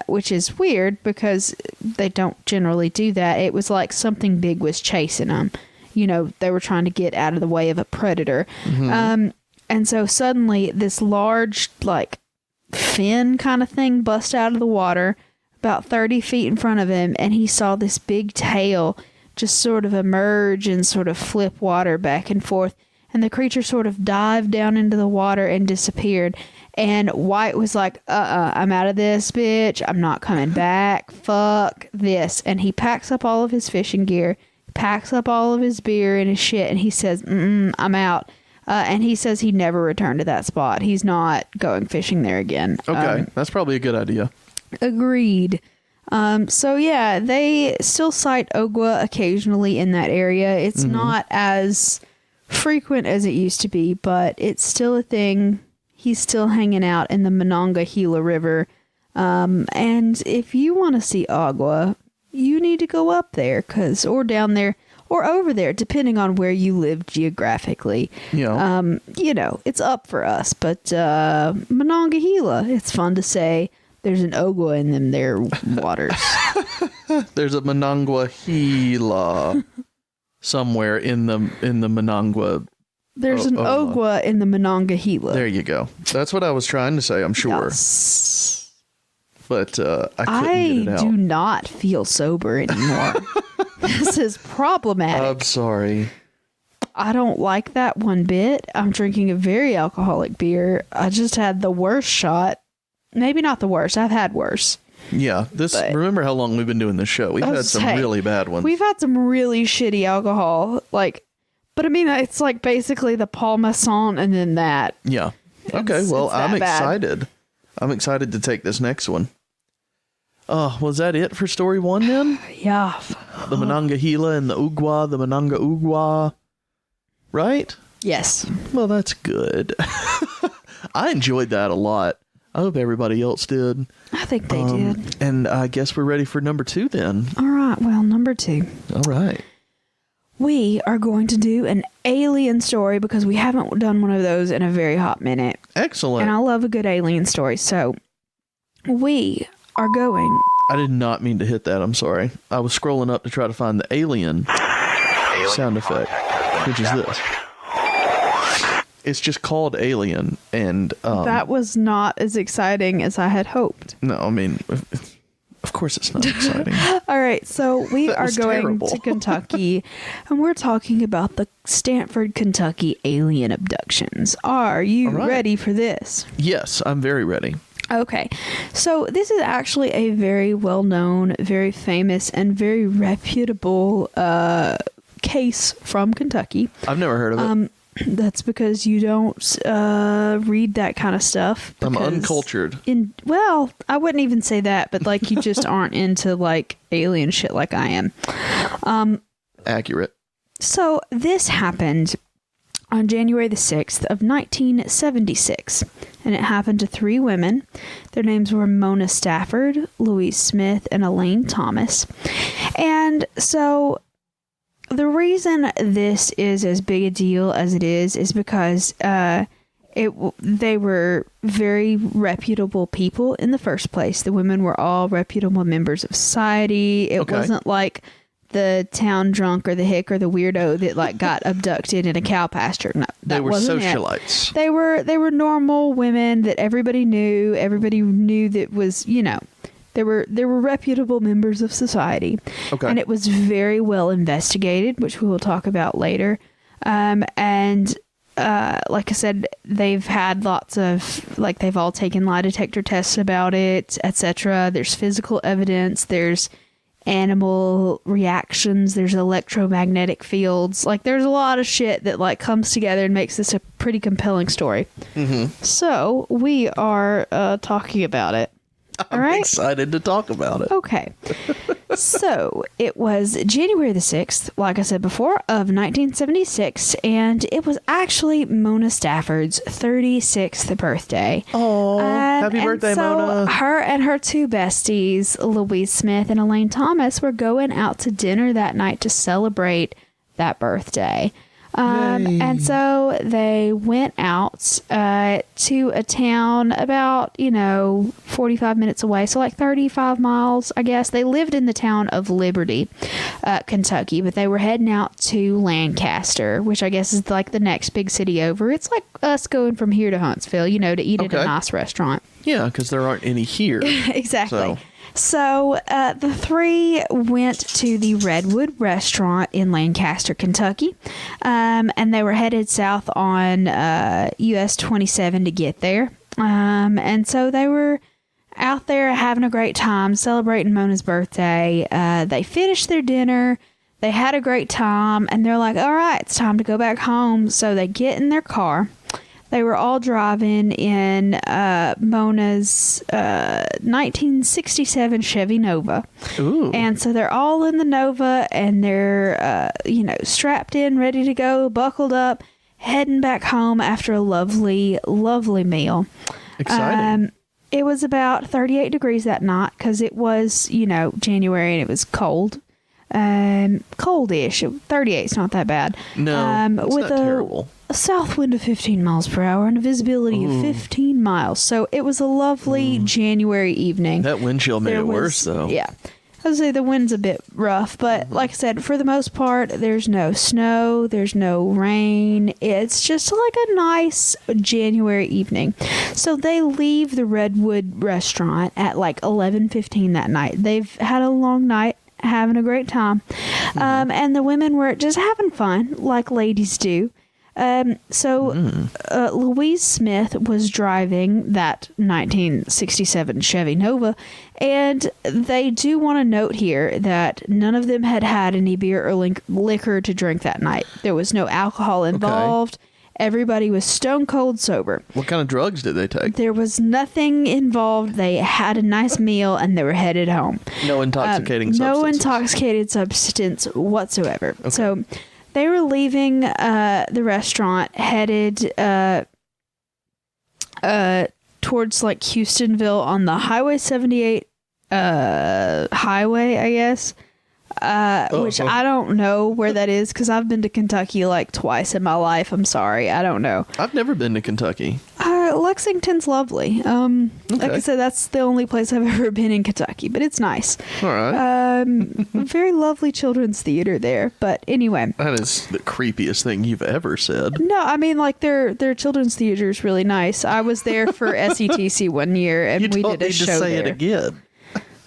Speaker 1: which is weird because they don't generally do that. It was like something big was chasing them. They were trying to get out of the way of a predator. Mm-hmm. And so suddenly this large, like, fin kind of thing bust out of the water about 30 feet in front of him, and he saw this big tail just sort of emerge and sort of flip water back and forth, and the creature sort of dived down into the water and disappeared. And White was like, I'm out of this, bitch. I'm not coming back. Fuck this. And he packs up all of his fishing gear, packs up all of his beer and his shit, and he says, I'm out. And he says he never returned to that spot. He's not going fishing there again.
Speaker 2: Okay, that's probably a good idea.
Speaker 1: Agreed. So yeah, they still cite agua occasionally in that area. It's not as frequent as it used to be, but it's still a thing. He's still hanging out in the Monongahela River. And if you want to see agua, you need to go up there, or down there, or over there, depending on where you live geographically.
Speaker 2: Yeah.
Speaker 1: It's up for us. But Monongahela, it's fun to say. There's an agua in them there waters.
Speaker 2: There's a Monongahela somewhere in the Monongahela.
Speaker 1: There's an agua in the Monongahela.
Speaker 2: There you go. That's what I was trying to say, I'm sure.
Speaker 1: Yes.
Speaker 2: But I couldn't get it out.
Speaker 1: I do not feel sober anymore. This is problematic.
Speaker 2: I'm sorry.
Speaker 1: I don't like that one bit. I'm drinking a very alcoholic beer. I just had the worst shot. Maybe not the worst. I've had worse.
Speaker 2: Yeah. Remember how long we've been doing this show? We've had some really bad ones.
Speaker 1: We've had some really shitty alcohol. But I mean, it's like basically the Paul Masson and then that.
Speaker 2: Yeah. Okay. Well, I'm excited. I'm excited to take this next one. Was that it for story one then?
Speaker 1: Yeah.
Speaker 2: The Monongahela and the Monongahela, right?
Speaker 1: Yes.
Speaker 2: Well, that's good. I enjoyed that a lot. I hope everybody else did.
Speaker 1: I think they did.
Speaker 2: And I guess we're ready for number 2 then.
Speaker 1: All right. Well, number 2.
Speaker 2: All right.
Speaker 1: We are going to do an alien story because we haven't done one of those in a very hot minute.
Speaker 2: Excellent.
Speaker 1: And I love a good alien story. So we are going.
Speaker 2: I did not mean to hit that. I'm sorry. I was scrolling up to try to find the alien sound effect, which is this. It's just called Alien, and
Speaker 1: That was not as exciting as I had hoped.
Speaker 2: no, I mean, of course it's not exciting.
Speaker 1: All right, so we
Speaker 2: That
Speaker 1: are
Speaker 2: was
Speaker 1: going
Speaker 2: terrible.
Speaker 1: to Kentucky, and we're talking about the Stanford, Kentucky alien abductions. Are you
Speaker 2: All right.
Speaker 1: ready for this?
Speaker 2: Yes, I'm very ready.
Speaker 1: Okay, so this is actually a very well-known, very famous, and very reputable case from Kentucky.
Speaker 2: I've never heard of it.
Speaker 1: That's because you don't read that kind of stuff.
Speaker 2: I'm
Speaker 1: because
Speaker 2: uncultured.
Speaker 1: Well, I wouldn't even say that, but like you just aren't into like alien shit like I am.
Speaker 2: Accurate.
Speaker 1: So this happened on January the 6th of 1976, and it happened to 3 women. Their names were Mona Stafford, Louise Smith, and Elaine Thomas. And so the reason this is as big a deal as it is because they were very reputable people in the first place. The women were all reputable members of society. It
Speaker 2: Okay.
Speaker 1: wasn't like the town drunk or the hick or the weirdo that like got abducted in a cow pasture. No,
Speaker 2: They
Speaker 1: that
Speaker 2: were
Speaker 1: wasn't it.
Speaker 2: socialites.
Speaker 1: They were normal women that everybody knew. Everybody knew that was, you know, they were reputable members of society.
Speaker 2: Okay.
Speaker 1: And it was very well investigated, which we will talk about later. And like I said, they've had lots of, like, they've all taken lie detector tests about it, etc. There's physical evidence. There's animal reactions. There's electromagnetic fields. Like, there's a lot of shit that, like, comes together and makes this a pretty compelling story.
Speaker 2: Mm-hmm.
Speaker 1: So we are talking about it. All
Speaker 2: I'm
Speaker 1: right.
Speaker 2: excited to talk about it.
Speaker 1: Okay. So it was January the 6th, like I said before, of 1976, and it was actually Mona Stafford's 36th birthday.
Speaker 2: Oh, happy birthday,
Speaker 1: so
Speaker 2: Mona.
Speaker 1: Her and her 2 besties, Louise Smith and Elaine Thomas, were going out to dinner that night to celebrate that birthday.
Speaker 2: Yay.
Speaker 1: And so they went out to a town about, 45 minutes away. So like 35 miles, I guess. They lived in the town of Liberty, Kentucky, but they were heading out to Lancaster, which I guess is like the next big city over. It's like us going from here to Huntsville, to eat at a
Speaker 2: Okay.
Speaker 1: nice restaurant.
Speaker 2: Yeah, because there aren't any here.
Speaker 1: Exactly. So the 3 went to the Redwood restaurant in Lancaster, Kentucky, and they were headed south on US 27 to get there. And so they were out there having a great time, celebrating Mona's birthday. They finished their dinner. They had a great time, and they're like, all right, it's time to go back home. So they get in their car. They were all driving in Mona's 1967 Chevy Nova.
Speaker 2: Ooh.
Speaker 1: And so they're all in the Nova, and they're, strapped in, ready to go, buckled up, heading back home after a lovely, lovely meal.
Speaker 2: Exciting.
Speaker 1: It was about 38 degrees that night because it was, January and it was cold. Coldish. 38 is not that bad.
Speaker 2: No, it's
Speaker 1: with
Speaker 2: not terrible.
Speaker 1: A south wind of 15 miles per hour and a visibility of 15 miles. So it was a lovely January evening.
Speaker 2: That wind chill made
Speaker 1: There
Speaker 2: it
Speaker 1: was-
Speaker 2: worse, though.
Speaker 1: Yeah. I would say the wind's a bit rough, but like I said, for the most part, there's no snow, there's no rain. It's just like a nice January evening. So they leave the Redwood restaurant at like 11:15 that night. They've had a long night, having a great time. And the women were just having fun, like ladies do. Louise Smith was driving that 1967 Chevy Nova, and they do want to note here that none of them had had any beer or liquor to drink that night. There was no alcohol involved. Everybody was stone cold sober.
Speaker 2: What kind of drugs did they take?
Speaker 1: There was nothing involved. They had a nice meal and they were headed home.
Speaker 2: No intoxicating substances.
Speaker 1: No intoxicated substance whatsoever. So they were leaving the restaurant, headed towards like Houstonville on the Highway 78 highway, I guess. Which I don't know where that is because I've been to Kentucky like twice in my life. I'm sorry, I don't know.
Speaker 2: I've never been to Kentucky.
Speaker 1: Lexington's lovely. Like I said, that's the only place I've ever been in Kentucky, but it's nice.
Speaker 2: All right.
Speaker 1: Very lovely children's theater there. But anyway,
Speaker 2: That is the creepiest thing you've ever said.
Speaker 1: no, I mean like their children's theater is really nice. I was there for SETC one year, and
Speaker 2: You
Speaker 1: we
Speaker 2: don't
Speaker 1: did a
Speaker 2: need to
Speaker 1: show
Speaker 2: say
Speaker 1: there.
Speaker 2: it again.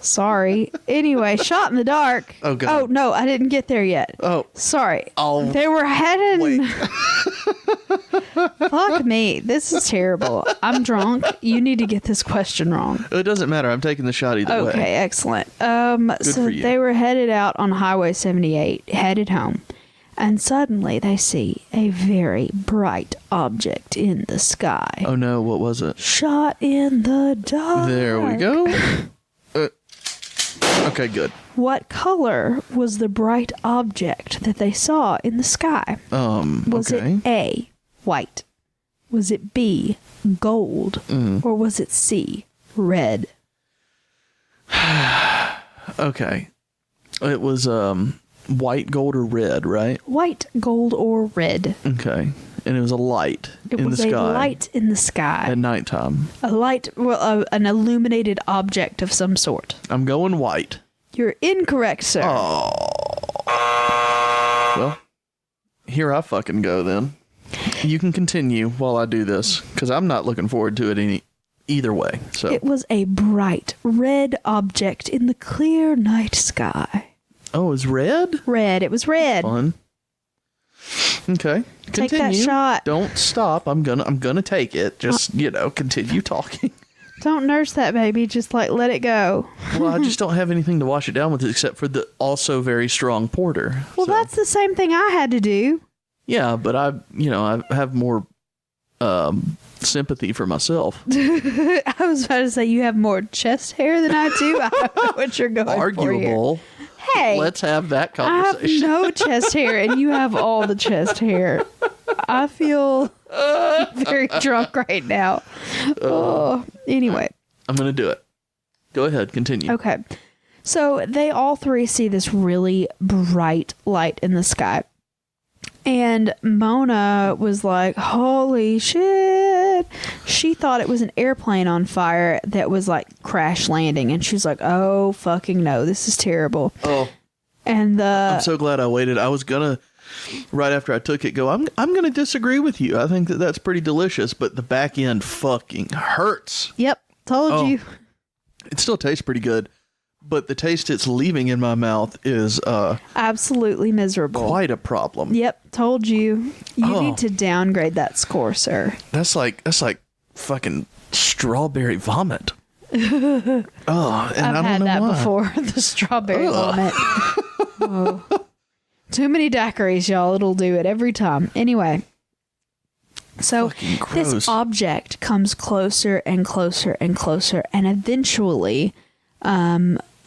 Speaker 1: Sorry. Anyway, Shot in the Dark.
Speaker 2: Oh, God.
Speaker 1: Oh no, I didn't get there yet.
Speaker 2: Oh.
Speaker 1: Sorry.
Speaker 2: Oh.
Speaker 1: They were heading.
Speaker 2: Wait.
Speaker 1: Fuck me. This is terrible. I'm drunk. You need to get this question wrong.
Speaker 2: It doesn't matter. I'm taking the shot either way.
Speaker 1: Okay, excellent.
Speaker 2: for
Speaker 1: So
Speaker 2: you.
Speaker 1: they were headed out on Highway 78, headed home, and suddenly they see a very bright object in the sky.
Speaker 2: Oh, no. What was it?
Speaker 1: Shot in the dark.
Speaker 2: There we go. Okay, good.
Speaker 1: What color was the bright object that they saw in the sky? Was
Speaker 2: okay.
Speaker 1: it A, white? Was it B, gold? Or was it C, red?
Speaker 2: Okay. It was white, gold, or red, right?
Speaker 1: White, gold, or red?
Speaker 2: Okay. And it was a light
Speaker 1: It
Speaker 2: in
Speaker 1: was
Speaker 2: the
Speaker 1: a
Speaker 2: sky
Speaker 1: light in the sky.
Speaker 2: at nighttime.
Speaker 1: A light, well, an illuminated object of some sort.
Speaker 2: I'm going white.
Speaker 1: You're incorrect, sir.
Speaker 2: Well, here I fucking go then. You can continue while I do this, because I'm not looking forward to it either way. So
Speaker 1: It was a bright red object in the clear night sky.
Speaker 2: Oh, it's red?
Speaker 1: Red. It was red.
Speaker 2: Fun. Okay.
Speaker 1: Take that
Speaker 2: Continue.
Speaker 1: shot.
Speaker 2: Don't stop. I'm gonna take it. Just, continue talking.
Speaker 1: Don't nurse that baby. Just like let it go.
Speaker 2: Well, I just don't have anything to wash it down with except for the also very strong porter.
Speaker 1: Well,
Speaker 2: So,
Speaker 1: that's the same thing I had to do.
Speaker 2: yeah, but I have more sympathy for myself.
Speaker 1: I was about to say you have more chest hair than I do. I don't know what you're going for here.
Speaker 2: Arguable.
Speaker 1: Hey,
Speaker 2: Let's have that
Speaker 1: I have
Speaker 2: conversation.
Speaker 1: no chest hair, and you have all the chest hair. I feel very drunk right now. Oh, anyway,
Speaker 2: I'm gonna do it. Go ahead, continue.
Speaker 1: okay. So they all three see this really bright light in the sky. And Mona was like, holy shit. She thought it was an airplane on fire that was like crash landing. And she was like, oh, fucking no, this is terrible.
Speaker 2: Oh,
Speaker 1: And
Speaker 2: I'm so glad I waited. I was gonna, right after I took it, go, I'm gonna disagree with you. I think that's pretty delicious, but the back end fucking hurts.
Speaker 1: yep, told
Speaker 2: Oh.
Speaker 1: you.
Speaker 2: It still tastes pretty good, but the taste it's leaving in my mouth is
Speaker 1: Absolutely miserable.
Speaker 2: quite a problem.
Speaker 1: Yep, told you. You
Speaker 2: Oh.
Speaker 1: need to downgrade that score, sir.
Speaker 2: That's like fucking strawberry vomit. Oh, and
Speaker 1: I've
Speaker 2: I don't
Speaker 1: had
Speaker 2: know
Speaker 1: that
Speaker 2: why.
Speaker 1: before. The strawberry
Speaker 2: Ugh.
Speaker 1: vomit. Oh. Too many daiquiris, y'all. It'll do it every time. Anyway. So
Speaker 2: Fucking
Speaker 1: this
Speaker 2: gross.
Speaker 1: object comes closer and closer and closer, and eventually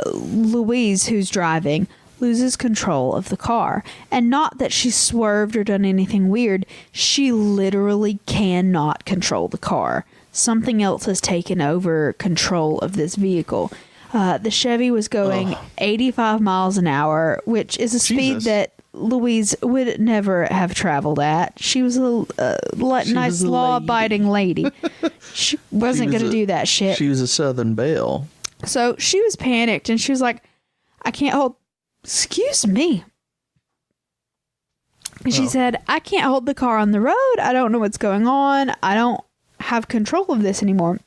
Speaker 1: Louise, who's driving, loses control of the car. And not that she swerved or done anything weird, she literally cannot control the car. Something else has taken over control of this vehicle. The Chevy was going 85 miles an hour, which is a speed
Speaker 2: Jesus.
Speaker 1: that Louise would never have traveled at. She was a nice,
Speaker 2: a
Speaker 1: law-abiding lady. She wasn't
Speaker 2: was
Speaker 1: going to
Speaker 2: a-
Speaker 1: do that shit.
Speaker 2: She was a Southern Belle.
Speaker 1: So she was panicked, and she was like, I can't hold... Excuse me. And she said, I can't hold the car on the road. I don't know what's going on. I don't have control of this anymore.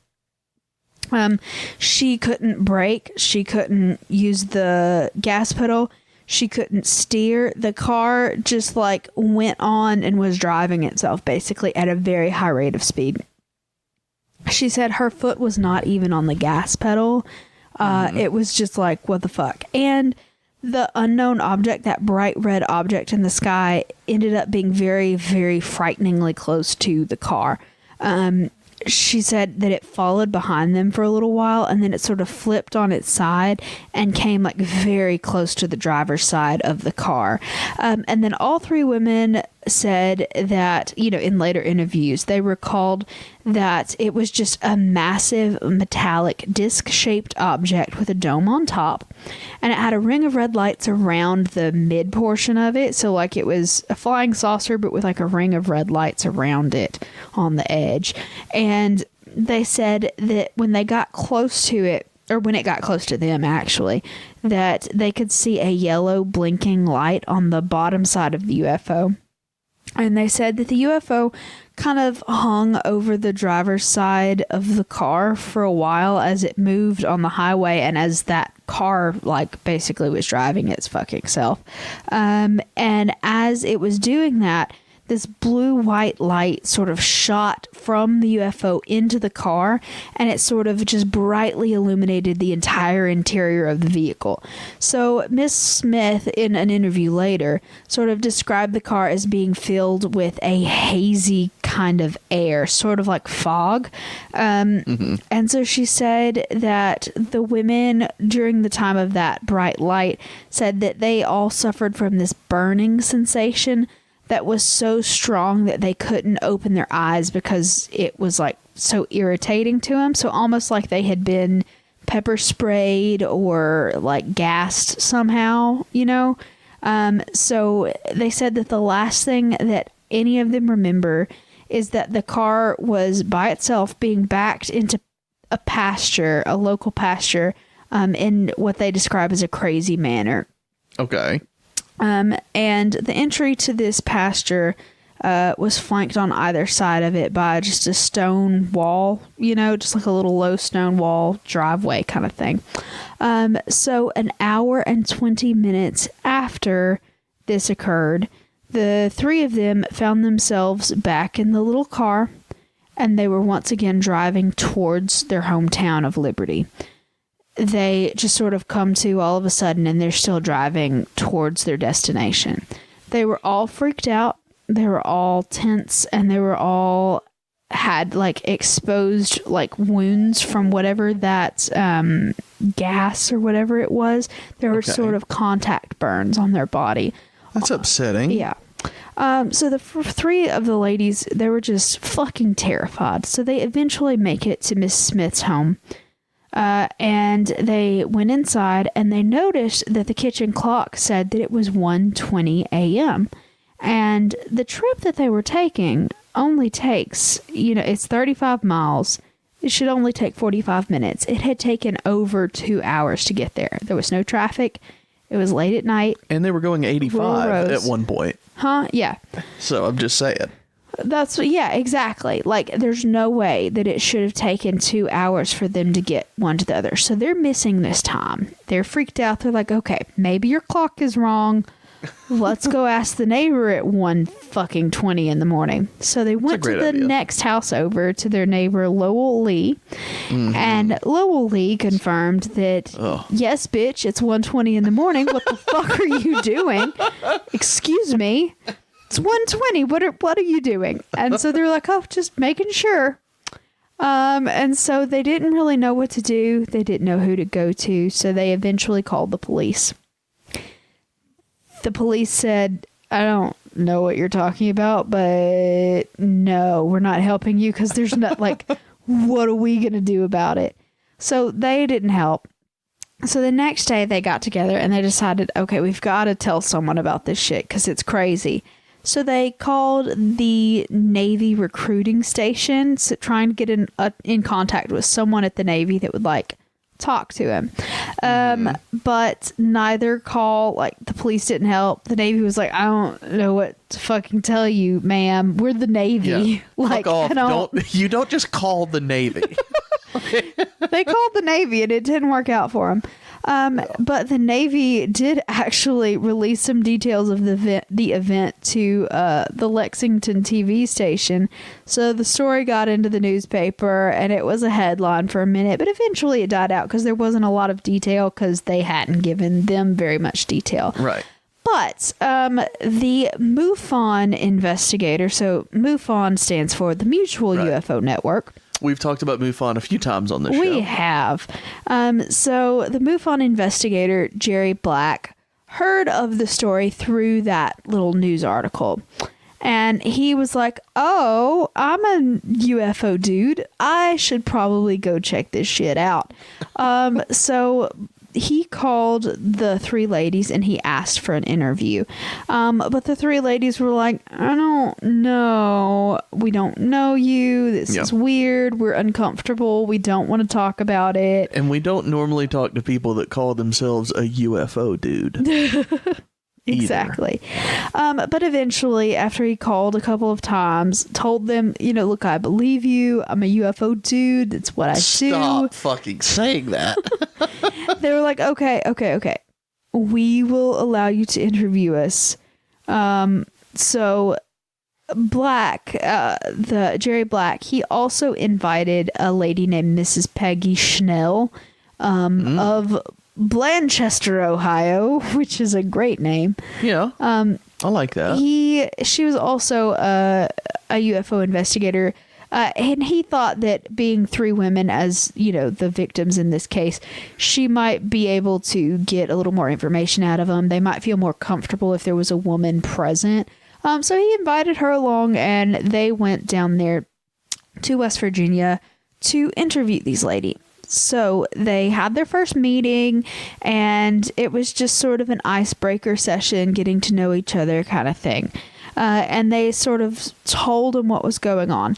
Speaker 1: She couldn't brake. She couldn't use the gas pedal. She couldn't steer. The car just like went on and was driving itself basically at a very high rate of speed. She said her foot was not even on the gas pedal. It was just like, what the fuck? And the unknown object, that bright red object in the sky, ended up being very, very frighteningly close to the car. She said that it followed behind them for a little while, and then it sort of flipped on its side and came like very close to the driver's side of the car. And then all three women said that, in later interviews, they recalled that it was just a massive metallic disc-shaped object with a dome on top, and it had a ring of red lights around the mid portion of it. So like it was a flying saucer, but with like a ring of red lights around it, on the edge. And they said that when they got close to it, or when it got close to them, actually, that they could see a yellow blinking light on the bottom side of the UFO. And they said that the UFO kind of hung over the driver's side of the car for a while as it moved on the highway and as that car, like, basically was driving its fucking self. And as it was doing that, this blue-white light sort of shot from the UFO into the car, and it sort of just brightly illuminated the entire interior of the vehicle. So Miss Smith, in an interview later, sort of described the car as being filled with a hazy kind of air, sort of like fog. And so she said that the women during the time of that bright light said that they all suffered from this burning sensation that was so strong that they couldn't open their eyes because it was like so irritating to them. So almost like they had been pepper sprayed or like gassed somehow, you know? So they said that the last thing that any of them remember is that the car was by itself being backed into a pasture, a local pasture, in what they describe as a crazy manner.
Speaker 2: Okay.
Speaker 1: And the entry to this pasture was flanked on either side of it by just a stone wall, you know, just like a little low stone wall driveway kind of thing. So an hour and 20 minutes after this occurred, the three of them found themselves back in the little car, and they were once again driving towards their hometown of Liberty. They just sort of come to all of a sudden, and they're still driving towards their destination. They were all freaked out. They were all tense, and they were all had like exposed like wounds from whatever that gas or whatever it was. There were sort of contact burns on their body.
Speaker 2: That's upsetting.
Speaker 1: Yeah. So the three of the ladies, they were just fucking terrified. So they eventually make it to Miss Smith's home. And they went inside, and they noticed that the kitchen clock said that it was 1:20 a.m. And the trip that they were taking only takes, you know, it's 35 miles. It should only take 45 minutes. It had taken over 2 hours to get there. There was no traffic. It was late at night.
Speaker 2: And they were going 85 at one point.
Speaker 1: Huh? Yeah.
Speaker 2: So I'm just saying.
Speaker 1: Yeah, exactly. Like, there's no way that it should have taken 2 hours for them to get one to the other. So they're missing this time. They're freaked out. They're like, okay, maybe your clock is wrong. Let's go ask the neighbor at 1:20 in the morning. So they went to the next house over to their neighbor, Lowell Lee. And Lowell Lee confirmed that, yes, bitch, it's 1:20 in the morning. What the fuck are you doing? Excuse me. It's 1:20. What are you doing? And so they're like, oh, just making sure. And so they didn't really know what to do. They didn't know who to go to. So they eventually called the police. The police said, I don't know what you're talking about, but no, we're not helping you because there's not like, what are we going to do about it? So they didn't help. So the next day they got together and they decided, okay, we've got to tell someone about this shit because it's crazy. So they called the Navy recruiting station, so trying to get in contact with someone at the Navy that would like talk to him. But neither call, like the police didn't help. The Navy was like, I don't know what to fucking tell you, ma'am. We're the Navy.
Speaker 2: Yeah.
Speaker 1: Like,
Speaker 2: fuck off. You don't just call the Navy.
Speaker 1: They called the Navy and it didn't work out for them. But the Navy did actually release some details of the event to the Lexington TV station. So the story got into the newspaper and it was a headline for a minute, but eventually it died out because there wasn't a lot of detail because they hadn't given them very much detail.
Speaker 2: Right.
Speaker 1: But the MUFON investigator, so MUFON stands for the Mutual UFO Network.
Speaker 2: We've talked about MUFON a few times on this show.
Speaker 1: We have. So the MUFON investigator, Jerry Black, heard of the story through that little news article. And he was like, oh, I'm a UFO dude. I should probably go check this shit out. So he called the three ladies and he asked for an interview. But the three ladies were like, I don't know. We don't know you. This is weird. We're uncomfortable. We don't want to talk about it.
Speaker 2: And we don't normally talk to people that call themselves a UFO dude.
Speaker 1: Exactly. But eventually, after he called a couple of times, told them, look, I believe you. I'm a UFO dude. That's what I do.
Speaker 2: Stop fucking saying that.
Speaker 1: They were like, okay. We will allow you to interview us. So Black, the Jerry Black, he also invited a lady named Mrs. Peggy Schnell of Blanchester, Ohio, which is a great name.
Speaker 2: Yeah. I like that.
Speaker 1: She was also a UFO investigator, and he thought that being three women as, the victims in this case, she might be able to get a little more information out of them. They might feel more comfortable if there was a woman present. So he invited her along, and they went down there to West Virginia to interview these ladies. So they had their first meeting, and it was just sort of an icebreaker session, getting to know each other kind of thing. And they sort of told him what was going on.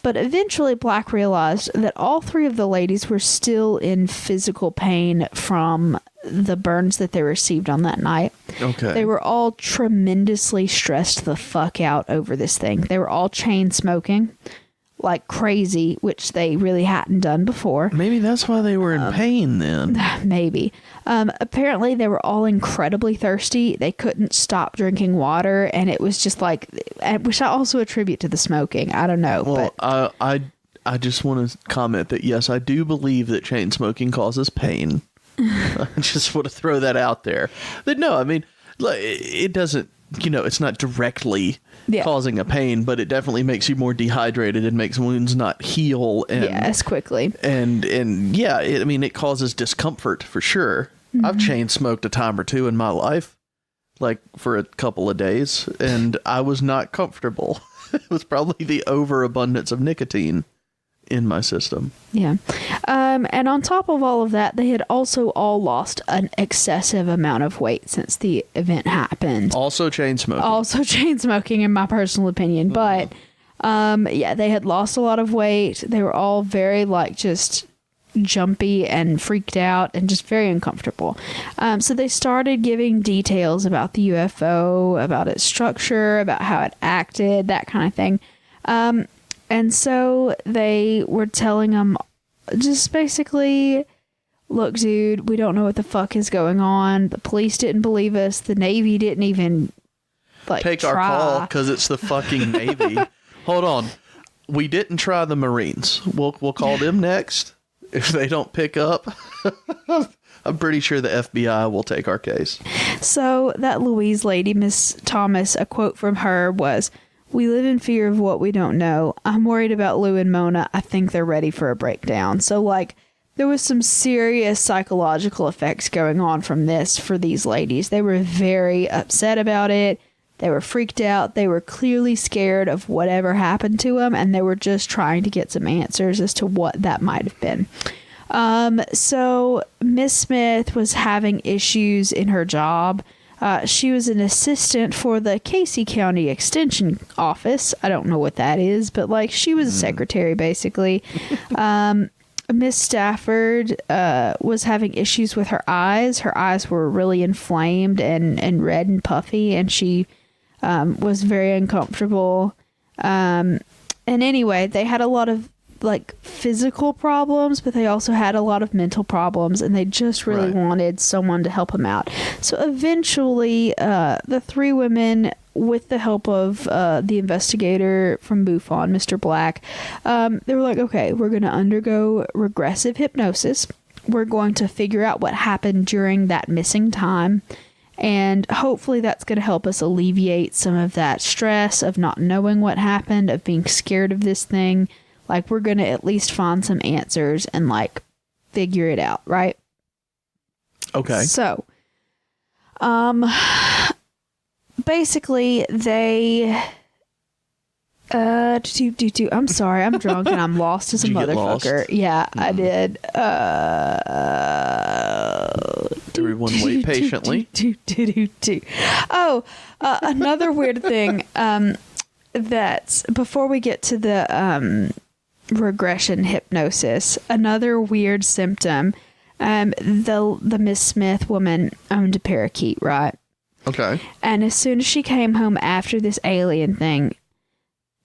Speaker 1: But eventually Black realized that all three of the ladies were still in physical pain from the burns that they received on that night.
Speaker 2: Okay.
Speaker 1: They were all tremendously stressed the fuck out over this thing. They were all chain smoking like crazy, which they really hadn't done before.
Speaker 2: Maybe that's why they were in pain then.
Speaker 1: Maybe. Apparently they were all incredibly thirsty. They couldn't stop drinking water, and it was just like, which I also attribute to the smoking. I don't know.
Speaker 2: Well,
Speaker 1: but
Speaker 2: I just want to comment that yes, I do believe that chain smoking causes pain. I just want to throw that out there. But no, I mean, it doesn't, it's not directly causing a pain, but it definitely makes you more dehydrated and makes wounds not heal
Speaker 1: as quickly.
Speaker 2: And it causes discomfort for sure. Mm-hmm. I've chain smoked a time or two in my life, like for a couple of days, and I was not comfortable. It was probably the overabundance of nicotine in my system.
Speaker 1: Yeah. And on top of all of that, they had also all lost an excessive amount of weight since the event happened.
Speaker 2: Also chain smoking.
Speaker 1: In my personal opinion. But they had lost a lot of weight. They were all very just jumpy and freaked out and just very uncomfortable. So they started giving details about the UFO, about its structure, about how it acted, that kind of thing. And so they were telling him just basically, look, dude, we don't know what the fuck is going on. The police didn't believe us. The Navy didn't even
Speaker 2: take
Speaker 1: try.
Speaker 2: Our call because it's the fucking Navy. Hold on. We didn't try the Marines. We'll call them next. If they don't pick up, I'm pretty sure the FBI will take our case.
Speaker 1: So that Louise lady, Miss Thomas, a quote from her was, "We live in fear of what we don't know. I'm worried about Lou and Mona. I think they're ready for a breakdown." So, there was some serious psychological effects going on from this for these ladies. They were very upset about it. They were freaked out. They were clearly scared of whatever happened to them, and they were just trying to get some answers as to what that might have been. So, Miss Smith was having issues in her job. She was an assistant for the Casey County Extension Office. I don't know what that is, but she was a secretary basically. Miss Stafford was having issues with her eyes. Her eyes were really inflamed and red and puffy, and she was very uncomfortable. And anyway, they had a lot of physical problems, but they also had a lot of mental problems, and they just really wanted someone to help them out. So eventually the three women, with the help of the investigator from MUFON, Mr. Black, they were like, okay, we're going to undergo regressive hypnosis. We're going to figure out what happened during that missing time, and hopefully that's going to help us alleviate some of that stress of not knowing what happened, of being scared of this thing. We're going to at least find some answers and, figure it out, right?
Speaker 2: Okay.
Speaker 1: So, basically, they... I'm sorry, I'm drunk and I'm lost as a motherfucker. Yeah, I did.
Speaker 2: Everyone wait patiently.
Speaker 1: Another weird thing that before we get to the regression hypnosis, another weird symptom, the Miss Smith woman owned a parakeet, right?
Speaker 2: Okay.
Speaker 1: And as soon as she came home after this alien thing,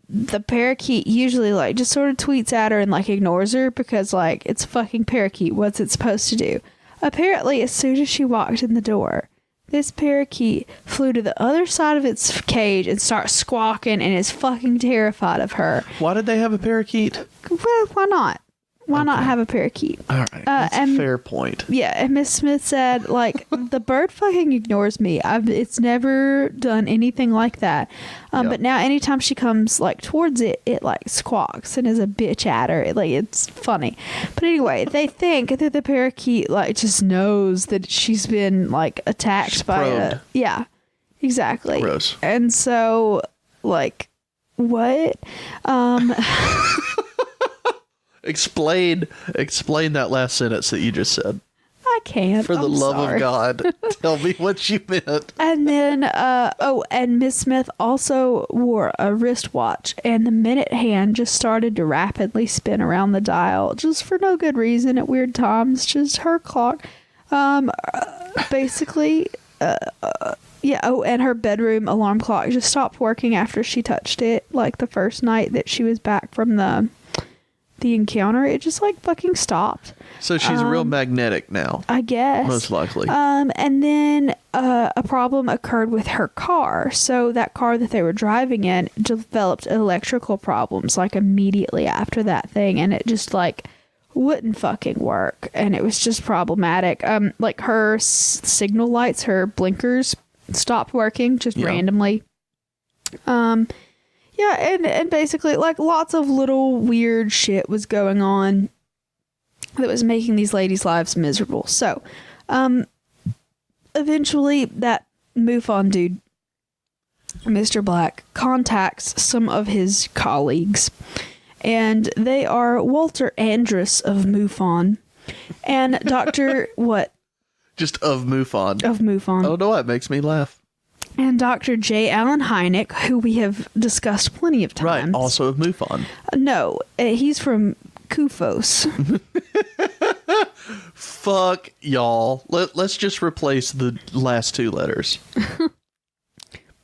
Speaker 1: the parakeet usually like just sort of tweets at her and like ignores her because like it's a fucking parakeet. What's it supposed to do? Apparently, as soon as she walked in the door, this parakeet flew to the other side of its cage and started squawking and is fucking terrified of her.
Speaker 2: Why did they have a parakeet?
Speaker 1: Well, why not? Why not have a parakeet?
Speaker 2: All right. That's a fair point.
Speaker 1: Yeah, and Miss Smith said, like, the bird fucking ignores me. It's never done anything like that. But now anytime she comes, like, towards it, it, like, squawks and is a bitch at her. It's funny. But anyway, they think that the parakeet, like, just knows that she's been, like, attacked by
Speaker 2: probed.
Speaker 1: Yeah, exactly.
Speaker 2: Gross.
Speaker 1: And so, like, what?
Speaker 2: Explain that last sentence that you just said.
Speaker 1: I can't.
Speaker 2: For the love of God, tell me what you meant.
Speaker 1: And then, and Miss Smith also wore a wristwatch, and the minute hand just started to rapidly spin around the dial, just for no good reason at weird times, just her clock. Basically, yeah, and her bedroom alarm clock just stopped working after she touched it, like the first night that she was back from the encounter. It just like fucking stopped.
Speaker 2: So she's real magnetic now,
Speaker 1: I guess.
Speaker 2: most likely.
Speaker 1: And then a problem occurred with her car. So that car that they were driving in developed electrical problems like immediately after that thing, and it just like wouldn't fucking work, and it was just problematic. Like her signal lights, her blinkers stopped working just randomly. Yeah, and basically, like, lots of little weird shit was going on that was making these ladies' lives miserable. So, eventually, that MUFON dude, Mr. Black, contacts some of his colleagues, and they are Walter Andrus of MUFON and Dr. what?
Speaker 2: Just of MUFON.
Speaker 1: Of MUFON.
Speaker 2: I don't know why it makes me laugh.
Speaker 1: And Dr. J. Allen Hynek, who we have discussed plenty of times.
Speaker 2: Right, also of MUFON.
Speaker 1: No, he's from Kufos.
Speaker 2: Fuck y'all. Let's just replace the last two letters.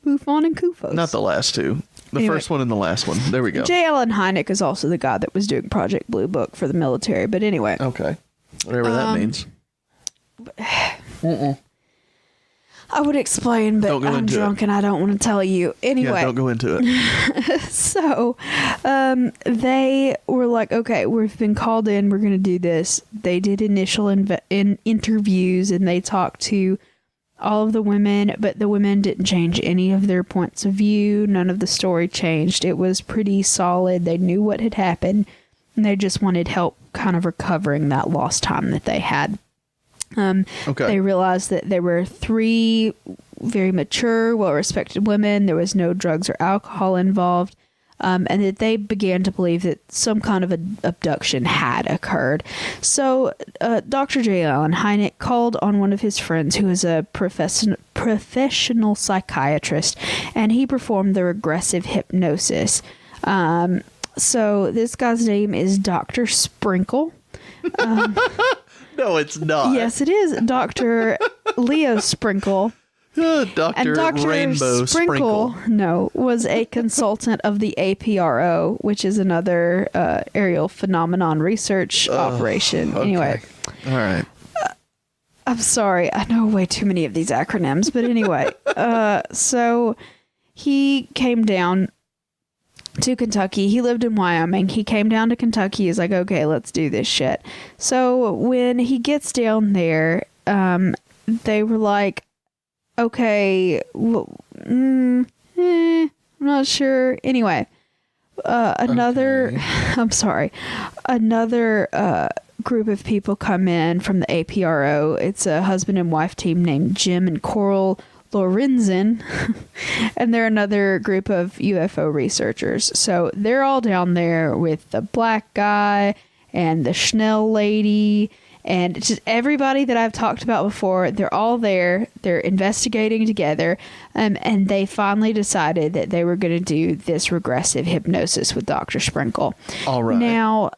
Speaker 1: MUFON and Kufos.
Speaker 2: Not the last two. The first one and the last one. There we go.
Speaker 1: J. Allen Hynek is also the guy that was doing Project Blue Book for the military. But anyway.
Speaker 2: Okay. Whatever that means.
Speaker 1: I would explain, but I'm drunk and I don't want to tell you. Anyway.
Speaker 2: Yeah, don't go into it.
Speaker 1: So, they were like, okay, we've been called in. We're going to do this. They did initial interviews, and they talked to all of the women, but the women didn't change any of their points of view. None of the story changed. It was pretty solid. They knew what had happened, and they just wanted help kind of recovering that lost time that they had.
Speaker 2: Okay.
Speaker 1: They realized that there were 3 very mature, well-respected women. There was no drugs or alcohol involved, and that they began to believe that some kind of abduction had occurred. So Dr. J. Allen Hynek called on one of his friends who is a professional psychiatrist, and he performed the regressive hypnosis. So this guy's name is Dr. Sprinkle.
Speaker 2: No, it's not.
Speaker 1: Yes, it is. Dr. Leo Sprinkle.
Speaker 2: Dr. Rainbow Sprinkle.
Speaker 1: No, was a consultant of the APRO, which is another aerial phenomenon research operation.
Speaker 2: Okay.
Speaker 1: Anyway.
Speaker 2: All right.
Speaker 1: I'm sorry. I know way too many of these acronyms. But anyway. So he came down to Kentucky. He lived in Wyoming. He came down to Kentucky. He's like, okay, let's do this shit. So when he gets down there, they were like, okay, I'm not sure. Anyway, another group of people come in from the APRO. It's a husband and wife team named Jim and Coral Lorenzen, and they're another group of UFO researchers. So they're all down there with the black guy and the Schnell lady and just everybody that I've talked about before, they're all there. They're investigating together, and they finally decided that they were going to do this regressive hypnosis with Dr. Sprinkle.
Speaker 2: All right.
Speaker 1: Now,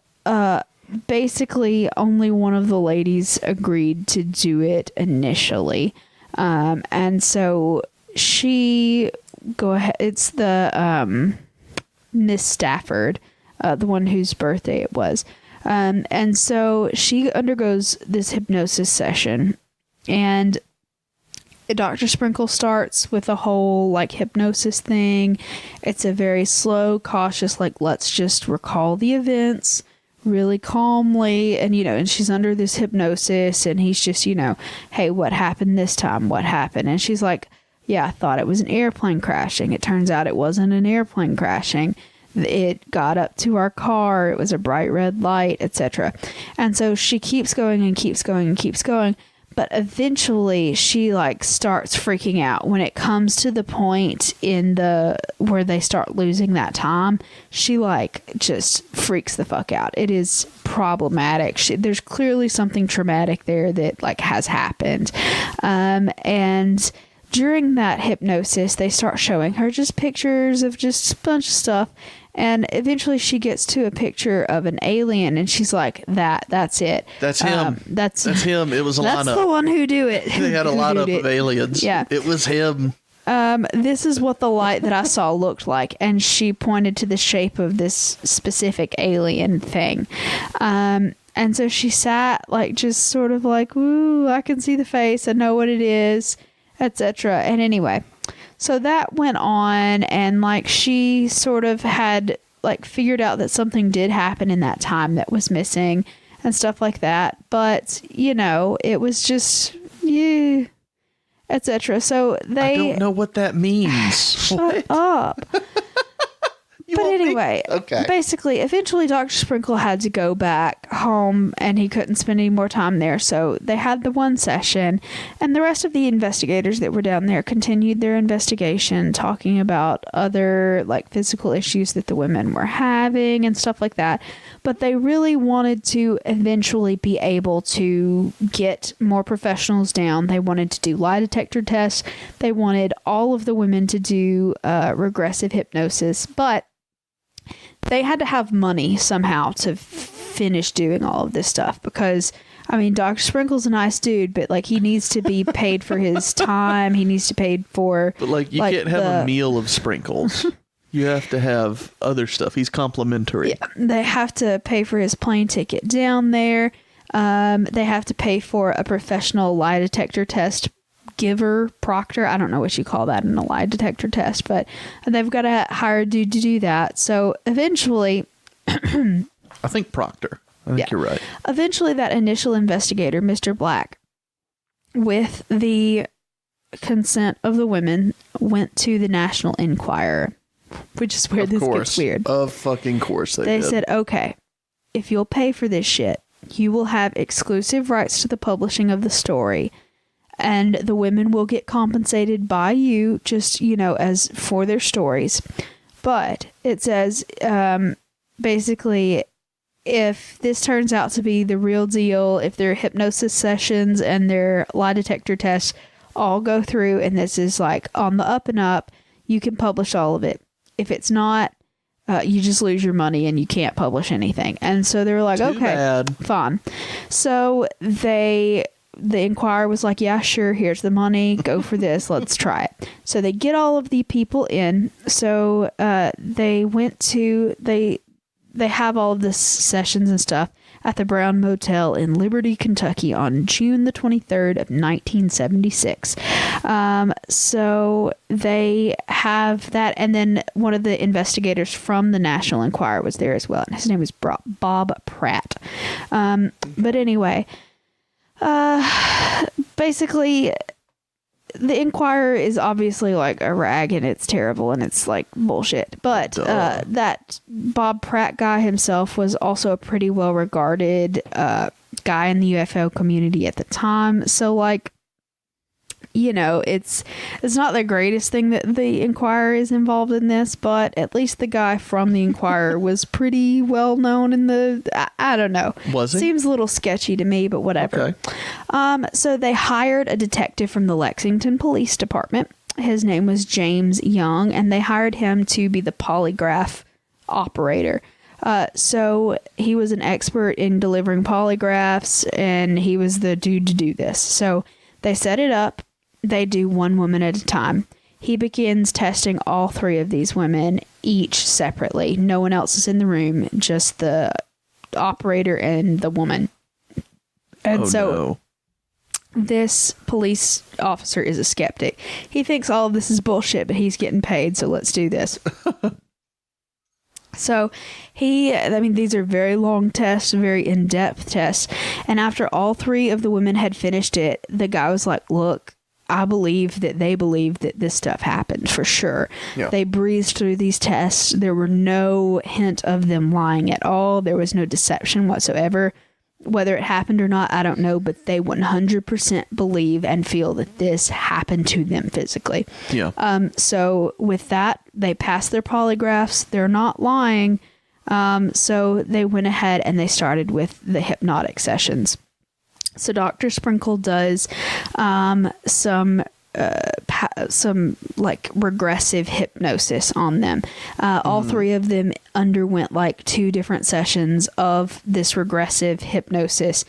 Speaker 1: basically, only one of the ladies agreed to do it initially, and so she go ahead. It's the Miss Stafford, the one whose birthday it was. And so she undergoes this hypnosis session, and Dr. Sprinkle starts with a whole like hypnosis thing. It's a very slow, cautious, like, let's just recall the events really calmly. And, and she's under this hypnosis, and he's just, hey, what happened this time? What happened? And she's like, yeah, I thought it was an airplane crashing. It turns out it wasn't an airplane crashing. It got up to our car. It was a bright red light, etc. And so she keeps going and keeps going and keeps going. But eventually she like starts freaking out when it comes to the point where they start losing that time. She like just freaks the fuck out. It is problematic. There's clearly something traumatic there that like has happened. And during that hypnosis, they start showing her just pictures of just a bunch of stuff. And eventually she gets to a picture of an alien, and she's like, that's it.
Speaker 2: That's him. That's him. It was a lineup.
Speaker 1: That's the one who do it.
Speaker 2: They had a lineup of aliens.
Speaker 1: Yeah.
Speaker 2: It was him.
Speaker 1: This is what the light that I saw looked like. And she pointed to the shape of this specific alien thing. And so she sat like just sort of like, ooh, I can see the face. I know what it is, etc. And anyway, so that went on, and like she sort of had like figured out that something did happen in that time that was missing and stuff like that. But, it was just, yeah, etc. So
Speaker 2: I don't know what that means.
Speaker 1: Shut up. But anyway,
Speaker 2: okay.
Speaker 1: Basically, eventually Dr. Sprinkle had to go back home, and he couldn't spend any more time there. So they had the one session, and the rest of the investigators that were down there continued their investigation, talking about other like physical issues that the women were having and stuff like that. But they really wanted to eventually be able to get more professionals down. They wanted to do lie detector tests. They wanted all of the women to do regressive hypnosis, but they had to have money somehow to finish doing all of this stuff, because Dr. Sprinkle's a nice dude, but like he needs to be paid for his time. He needs to be paid for,
Speaker 2: but like you can't have a meal of sprinkles. You have to have other stuff. He's complimentary.
Speaker 1: Yeah, they have to pay for his plane ticket down there. They have to pay for a professional lie detector test proctor. I don't know what you call that in a lie detector test, but they've got to hire a dude to do that. So eventually,
Speaker 2: I think proctor. I think you're right.
Speaker 1: Eventually, that initial investigator, Mr. Black, with the consent of the women, went to the National Enquirer, which is where this gets weird.
Speaker 2: Of fucking course
Speaker 1: they
Speaker 2: did.
Speaker 1: said, okay, if you'll pay for this shit, you will have exclusive rights to the publishing of the story, and the women will get compensated by you, just, as for their stories. But it says, basically, if this turns out to be the real deal, if their hypnosis sessions and their lie detector tests all go through, and this is like on the up and up, you can publish all of it. If it's not, you just lose your money and you can't publish anything. And so they were like,
Speaker 2: Too
Speaker 1: okay,
Speaker 2: bad.
Speaker 1: fine. So the Enquirer was like, yeah, sure, here's the money, go for this, let's try it. So they get all of the people in. So they have all of the sessions and stuff at the Brown Motel in Liberty, Kentucky on June the 23rd of 1976. So they have that, and then one of the investigators from the National Enquirer was there as well, and his name was Bob Pratt. But anyway, basically, the Enquirer is obviously like a rag, and it's terrible, and it's like bullshit. But that Bob Pratt guy himself was also a pretty well regarded guy in the UFO community at the time. So like it's not the greatest thing that the Inquirer is involved in this, but at least the guy from the Inquirer was pretty well known in I don't know.
Speaker 2: Was he?
Speaker 1: Seems a little sketchy to me, but whatever.
Speaker 2: Okay.
Speaker 1: So they hired a detective from the Lexington Police Department. His name was James Young, and they hired him to be the polygraph operator. So he was an expert in delivering polygraphs, and he was the dude to do this. So they set it up. They do one woman at a time. He begins testing all three of these women, each separately. No one else is in the room, just the operator and the woman. And no. This police officer is a skeptic. He thinks all of this is bullshit, but he's getting paid, so let's do this. So these are very long tests, very in-depth tests. And after all three of the women had finished it, the guy was like, look, I believe that they believe that this stuff happened for sure. Yeah. They breezed through these tests. There were no hint of them lying at all. There was no deception whatsoever. Whether it happened or not, I don't know, but they 100% believe and feel that this happened to them physically.
Speaker 2: Yeah.
Speaker 1: So with that, they passed their polygraphs. They're not lying. So they went ahead and they started with the hypnotic sessions. So Dr. Sprinkle does some like regressive hypnosis on them. All three of them underwent like 2 different sessions of this regressive hypnosis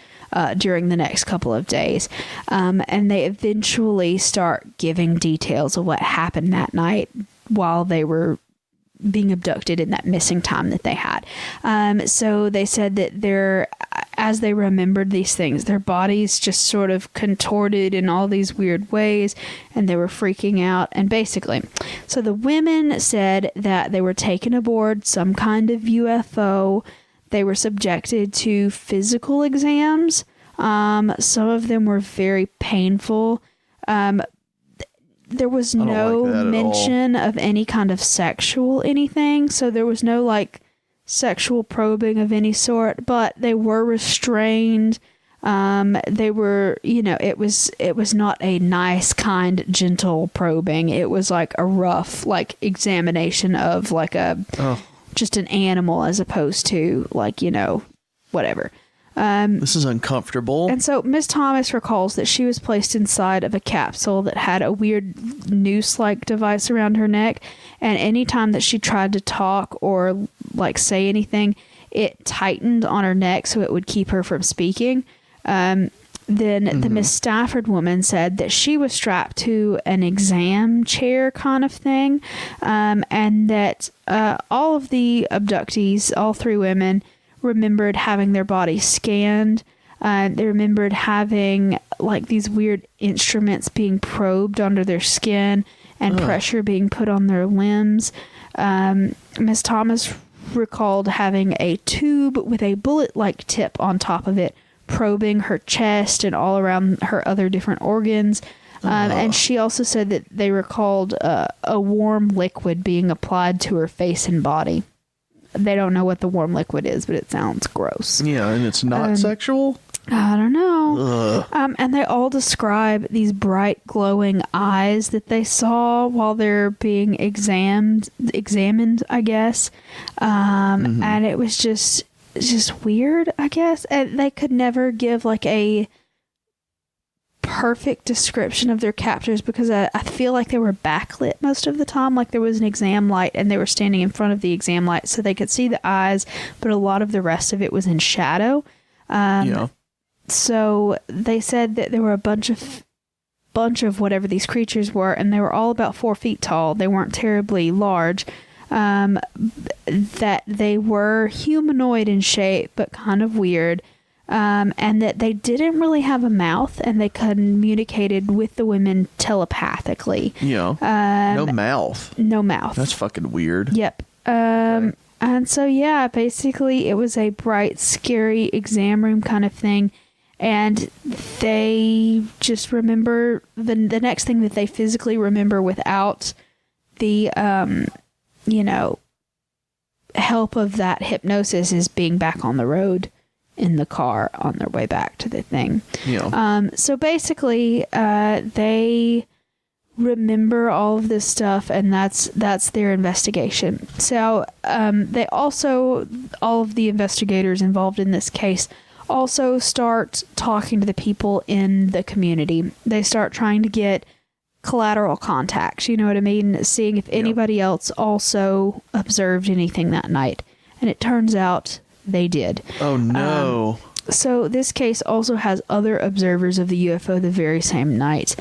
Speaker 1: during the next couple of days. And they eventually start giving details of what happened that night while they were being abducted in that missing time that they had. So they said that as they remembered these things, their bodies just sort of contorted in all these weird ways, and they were freaking out. And basically, so the women said that they were taken aboard some kind of UFO. They were subjected to physical exams. Some of them were very painful. There was no mention of any kind of sexual anything. So there was no like sexual probing of any sort, but they were restrained. They were, it was not a nice, kind, gentle probing. It was like a rough, like examination of like just an animal as opposed to like, whatever.
Speaker 2: This is uncomfortable.
Speaker 1: And so Miss Thomas recalls that she was placed inside of a capsule that had a weird noose-like device around her neck. And anytime that she tried to talk or like say anything, it tightened on her neck so it would keep her from speaking. Then the Miss Stafford woman said that she was strapped to an exam chair kind of thing. And that all of the abductees, all 3 women, remembered having their bodies scanned. They remembered having like these weird instruments being probed under their skin and pressure being put on their limbs. Miss Thomas recalled having a tube with a bullet-like tip on top of it, probing her chest and all around her other different organs. And she also said that they recalled a warm liquid being applied to her face and body. They don't know what the warm liquid is, but it sounds gross.
Speaker 2: Yeah, and it's not sexual?
Speaker 1: I don't know. And they all describe these bright, glowing eyes that they saw while they're being examined, I guess. And it was just weird, I guess. And they could never give like a perfect description of their captors because I feel like they were backlit most of the time. Like there was an exam light and they were standing in front of the exam light so they could see the eyes, but a lot of the rest of it was in shadow. So they said that there were a bunch of whatever these creatures were, and they were all about 4 feet tall. They weren't terribly large. That they were humanoid in shape, but kind of weird. And that they didn't really have a mouth, and they communicated with the women telepathically.
Speaker 2: Yeah. No mouth.
Speaker 1: No mouth.
Speaker 2: That's fucking weird.
Speaker 1: Yep. Okay. And so, yeah, basically it was a bright, scary exam room kind of thing. And they just remember the next thing that they physically remember without the, help of that hypnosis is being back on the road in the car on their way back to the thing.
Speaker 2: Yeah.
Speaker 1: So basically, they remember all of this stuff, and that's their investigation. So they also, all of the investigators involved in this case also start talking to the people in the community. They start trying to get collateral contacts, you know what I mean? Seeing if anybody else also observed anything that night. And it turns out they did.
Speaker 2: Oh, no.
Speaker 1: So this case also has other observers of the UFO the very same night.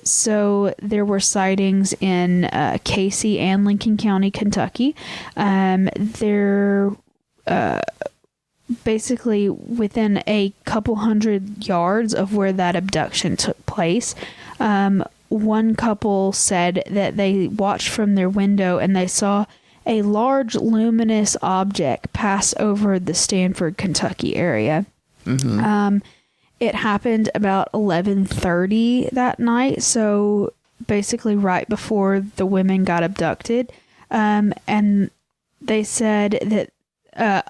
Speaker 1: So there were sightings in Casey and Lincoln County, Kentucky. They're basically within a couple hundred yards of where that abduction took place. One couple said that they watched from their window and they saw a large luminous object pass over the Stanford, Kentucky area. Mm-hmm. It happened about 11:30 that night, so basically right before the women got abducted. And they said that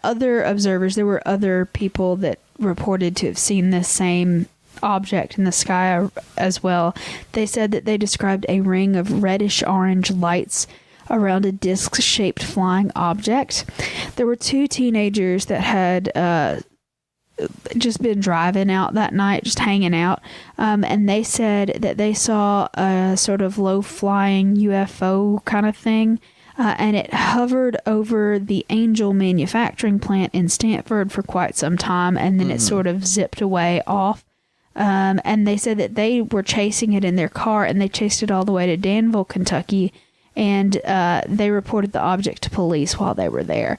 Speaker 1: other observers, there were other people that reported to have seen this same object in the sky as well. They said that they described a ring of reddish orange lights around a disc-shaped flying object. There were two teenagers that had just been driving out that night, just hanging out, and they said that they saw a sort of low-flying UFO kind of thing, and it hovered over the Angel manufacturing plant in Stanford for quite some time, and then it sort of zipped away off. And they said that they were chasing it in their car, and they chased it all the way to Danville, Kentucky, and they reported the object to police while they were there.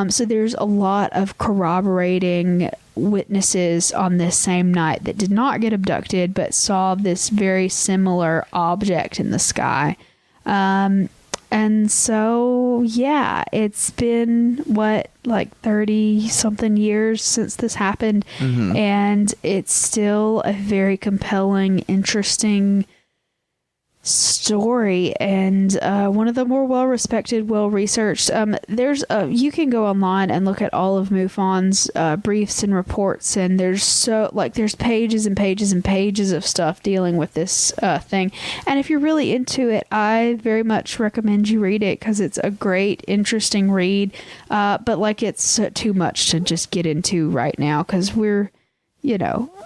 Speaker 1: So there's a lot of corroborating witnesses on this same night that did not get abducted, but saw this very similar object in the sky. And so, yeah, it's been, like 30-something years since this happened. Mm-hmm. And it's still a very compelling, interesting story, and one of the more well-respected, well-researched. You can go online and look at all of MUFON's briefs and reports, and there's pages and pages and pages of stuff dealing with this thing. And if you're really into it, I very much recommend you read it, because it's a great, interesting read. But it's too much to just get into right now, because we're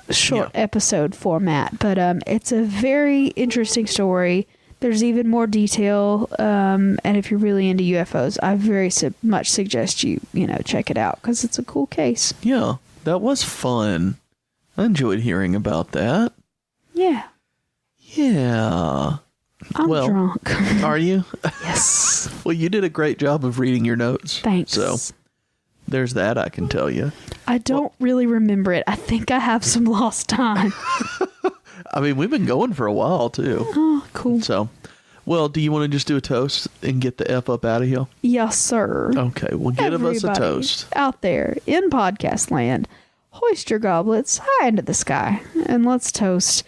Speaker 1: short episode format, but it's a very interesting story. There's even more detail, and if you're really into UFOs, I very much suggest you check it out, because it's a cool case.
Speaker 2: Yeah, that was fun. I enjoyed hearing about that.
Speaker 1: Yeah. I'm drunk.
Speaker 2: Are you?
Speaker 1: Yes.
Speaker 2: Well, you did a great job of reading your notes.
Speaker 1: Thanks.
Speaker 2: So there's that, I can tell you.
Speaker 1: I don't really remember it. I think I have some lost time.
Speaker 2: I mean, we've been going for a while, too.
Speaker 1: Oh, cool.
Speaker 2: So, well, do you want to just do a toast and get the F up out of here?
Speaker 1: Yes, sir.
Speaker 2: Okay, well, give us a toast.
Speaker 1: Out there in podcast land, hoist your goblets high into the sky, and let's toast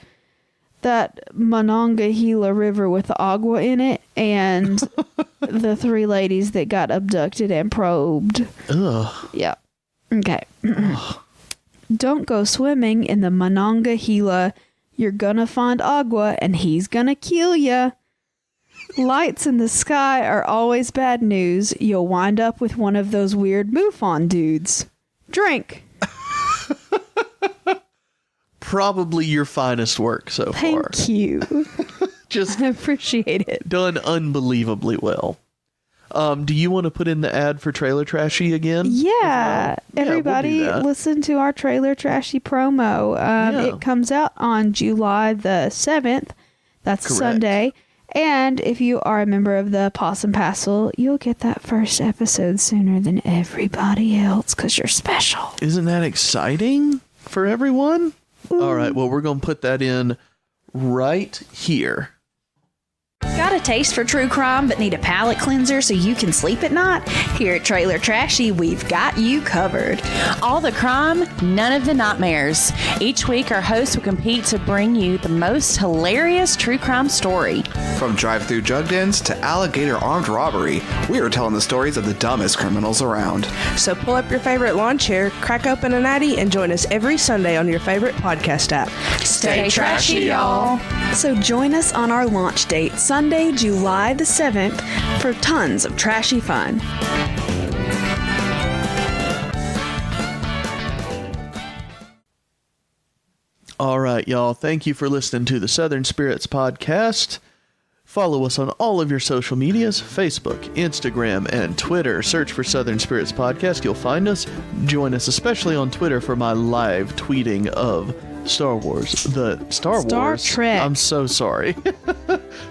Speaker 1: that Monongahela River with agua in it, and the three ladies that got abducted and probed.
Speaker 2: Ugh.
Speaker 1: Yeah. Okay. Don't go swimming in the Monongahela. You're gonna find agua, and he's gonna kill ya. Lights in the sky are always bad news. You'll wind up with one of those weird MUFON dudes. Drink.
Speaker 2: Probably your finest work so far.
Speaker 1: Thank you.
Speaker 2: Just
Speaker 1: I appreciate it.
Speaker 2: Done unbelievably well. Do you want to put in the ad for Trailer Trashy again?
Speaker 1: Yeah. Everybody,
Speaker 2: we'll
Speaker 1: listen to our Trailer Trashy promo. It comes out on July the 7th. That's
Speaker 2: Correct.
Speaker 1: Sunday. And if you are a member of the Possum Passel, you'll get that first episode sooner than everybody else, because you're special.
Speaker 2: Isn't that exciting for everyone? Ooh. All right, well, we're going to put that in right here.
Speaker 1: Guys,
Speaker 4: Got a taste for true crime but need a palate cleanser so you can sleep at night? Here at Trailer Trashy, we've got you covered.
Speaker 5: All the crime, none of the nightmares. Each week, our hosts will compete to bring you the most hilarious true crime story.
Speaker 6: From drive-through drug dens to alligator armed robbery, we are telling the stories of the dumbest criminals around.
Speaker 7: So pull up your favorite lawn chair, crack open a natty, and join us every Sunday on your favorite podcast app.
Speaker 4: Stay trashy, y'all.
Speaker 1: So join us on our launch date, Sunday, July the 7th, for tons of trashy fun.
Speaker 2: All right, y'all. Thank you for listening to the Southern Spirits Podcast. Follow us on all of your social medias, Facebook, Instagram, and Twitter. Search for Southern Spirits Podcast. You'll find us. Join us, especially on Twitter, for my live tweeting of Star Wars. Star
Speaker 1: Trek.
Speaker 2: I'm so sorry.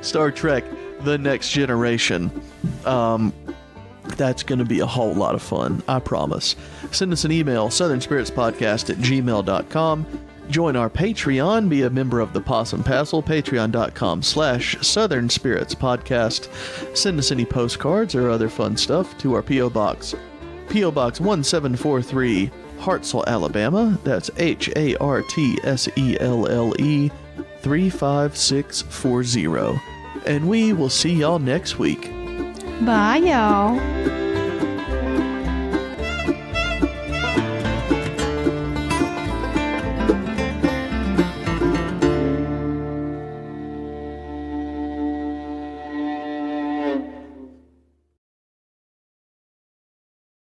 Speaker 2: Star Trek, The Next Generation. That's going to be a whole lot of fun, I promise. Send us an email, southernspiritspodcast@gmail.com. Join our Patreon, be a member of the Possum Passel, patreon.com/Southern Spirits Podcast. Send us any postcards or other fun stuff to our P.O. Box. P.O. Box 1743, Hartselle, Alabama. That's HARTSELLE 35640. And we will see y'all next week.
Speaker 1: Bye, y'all.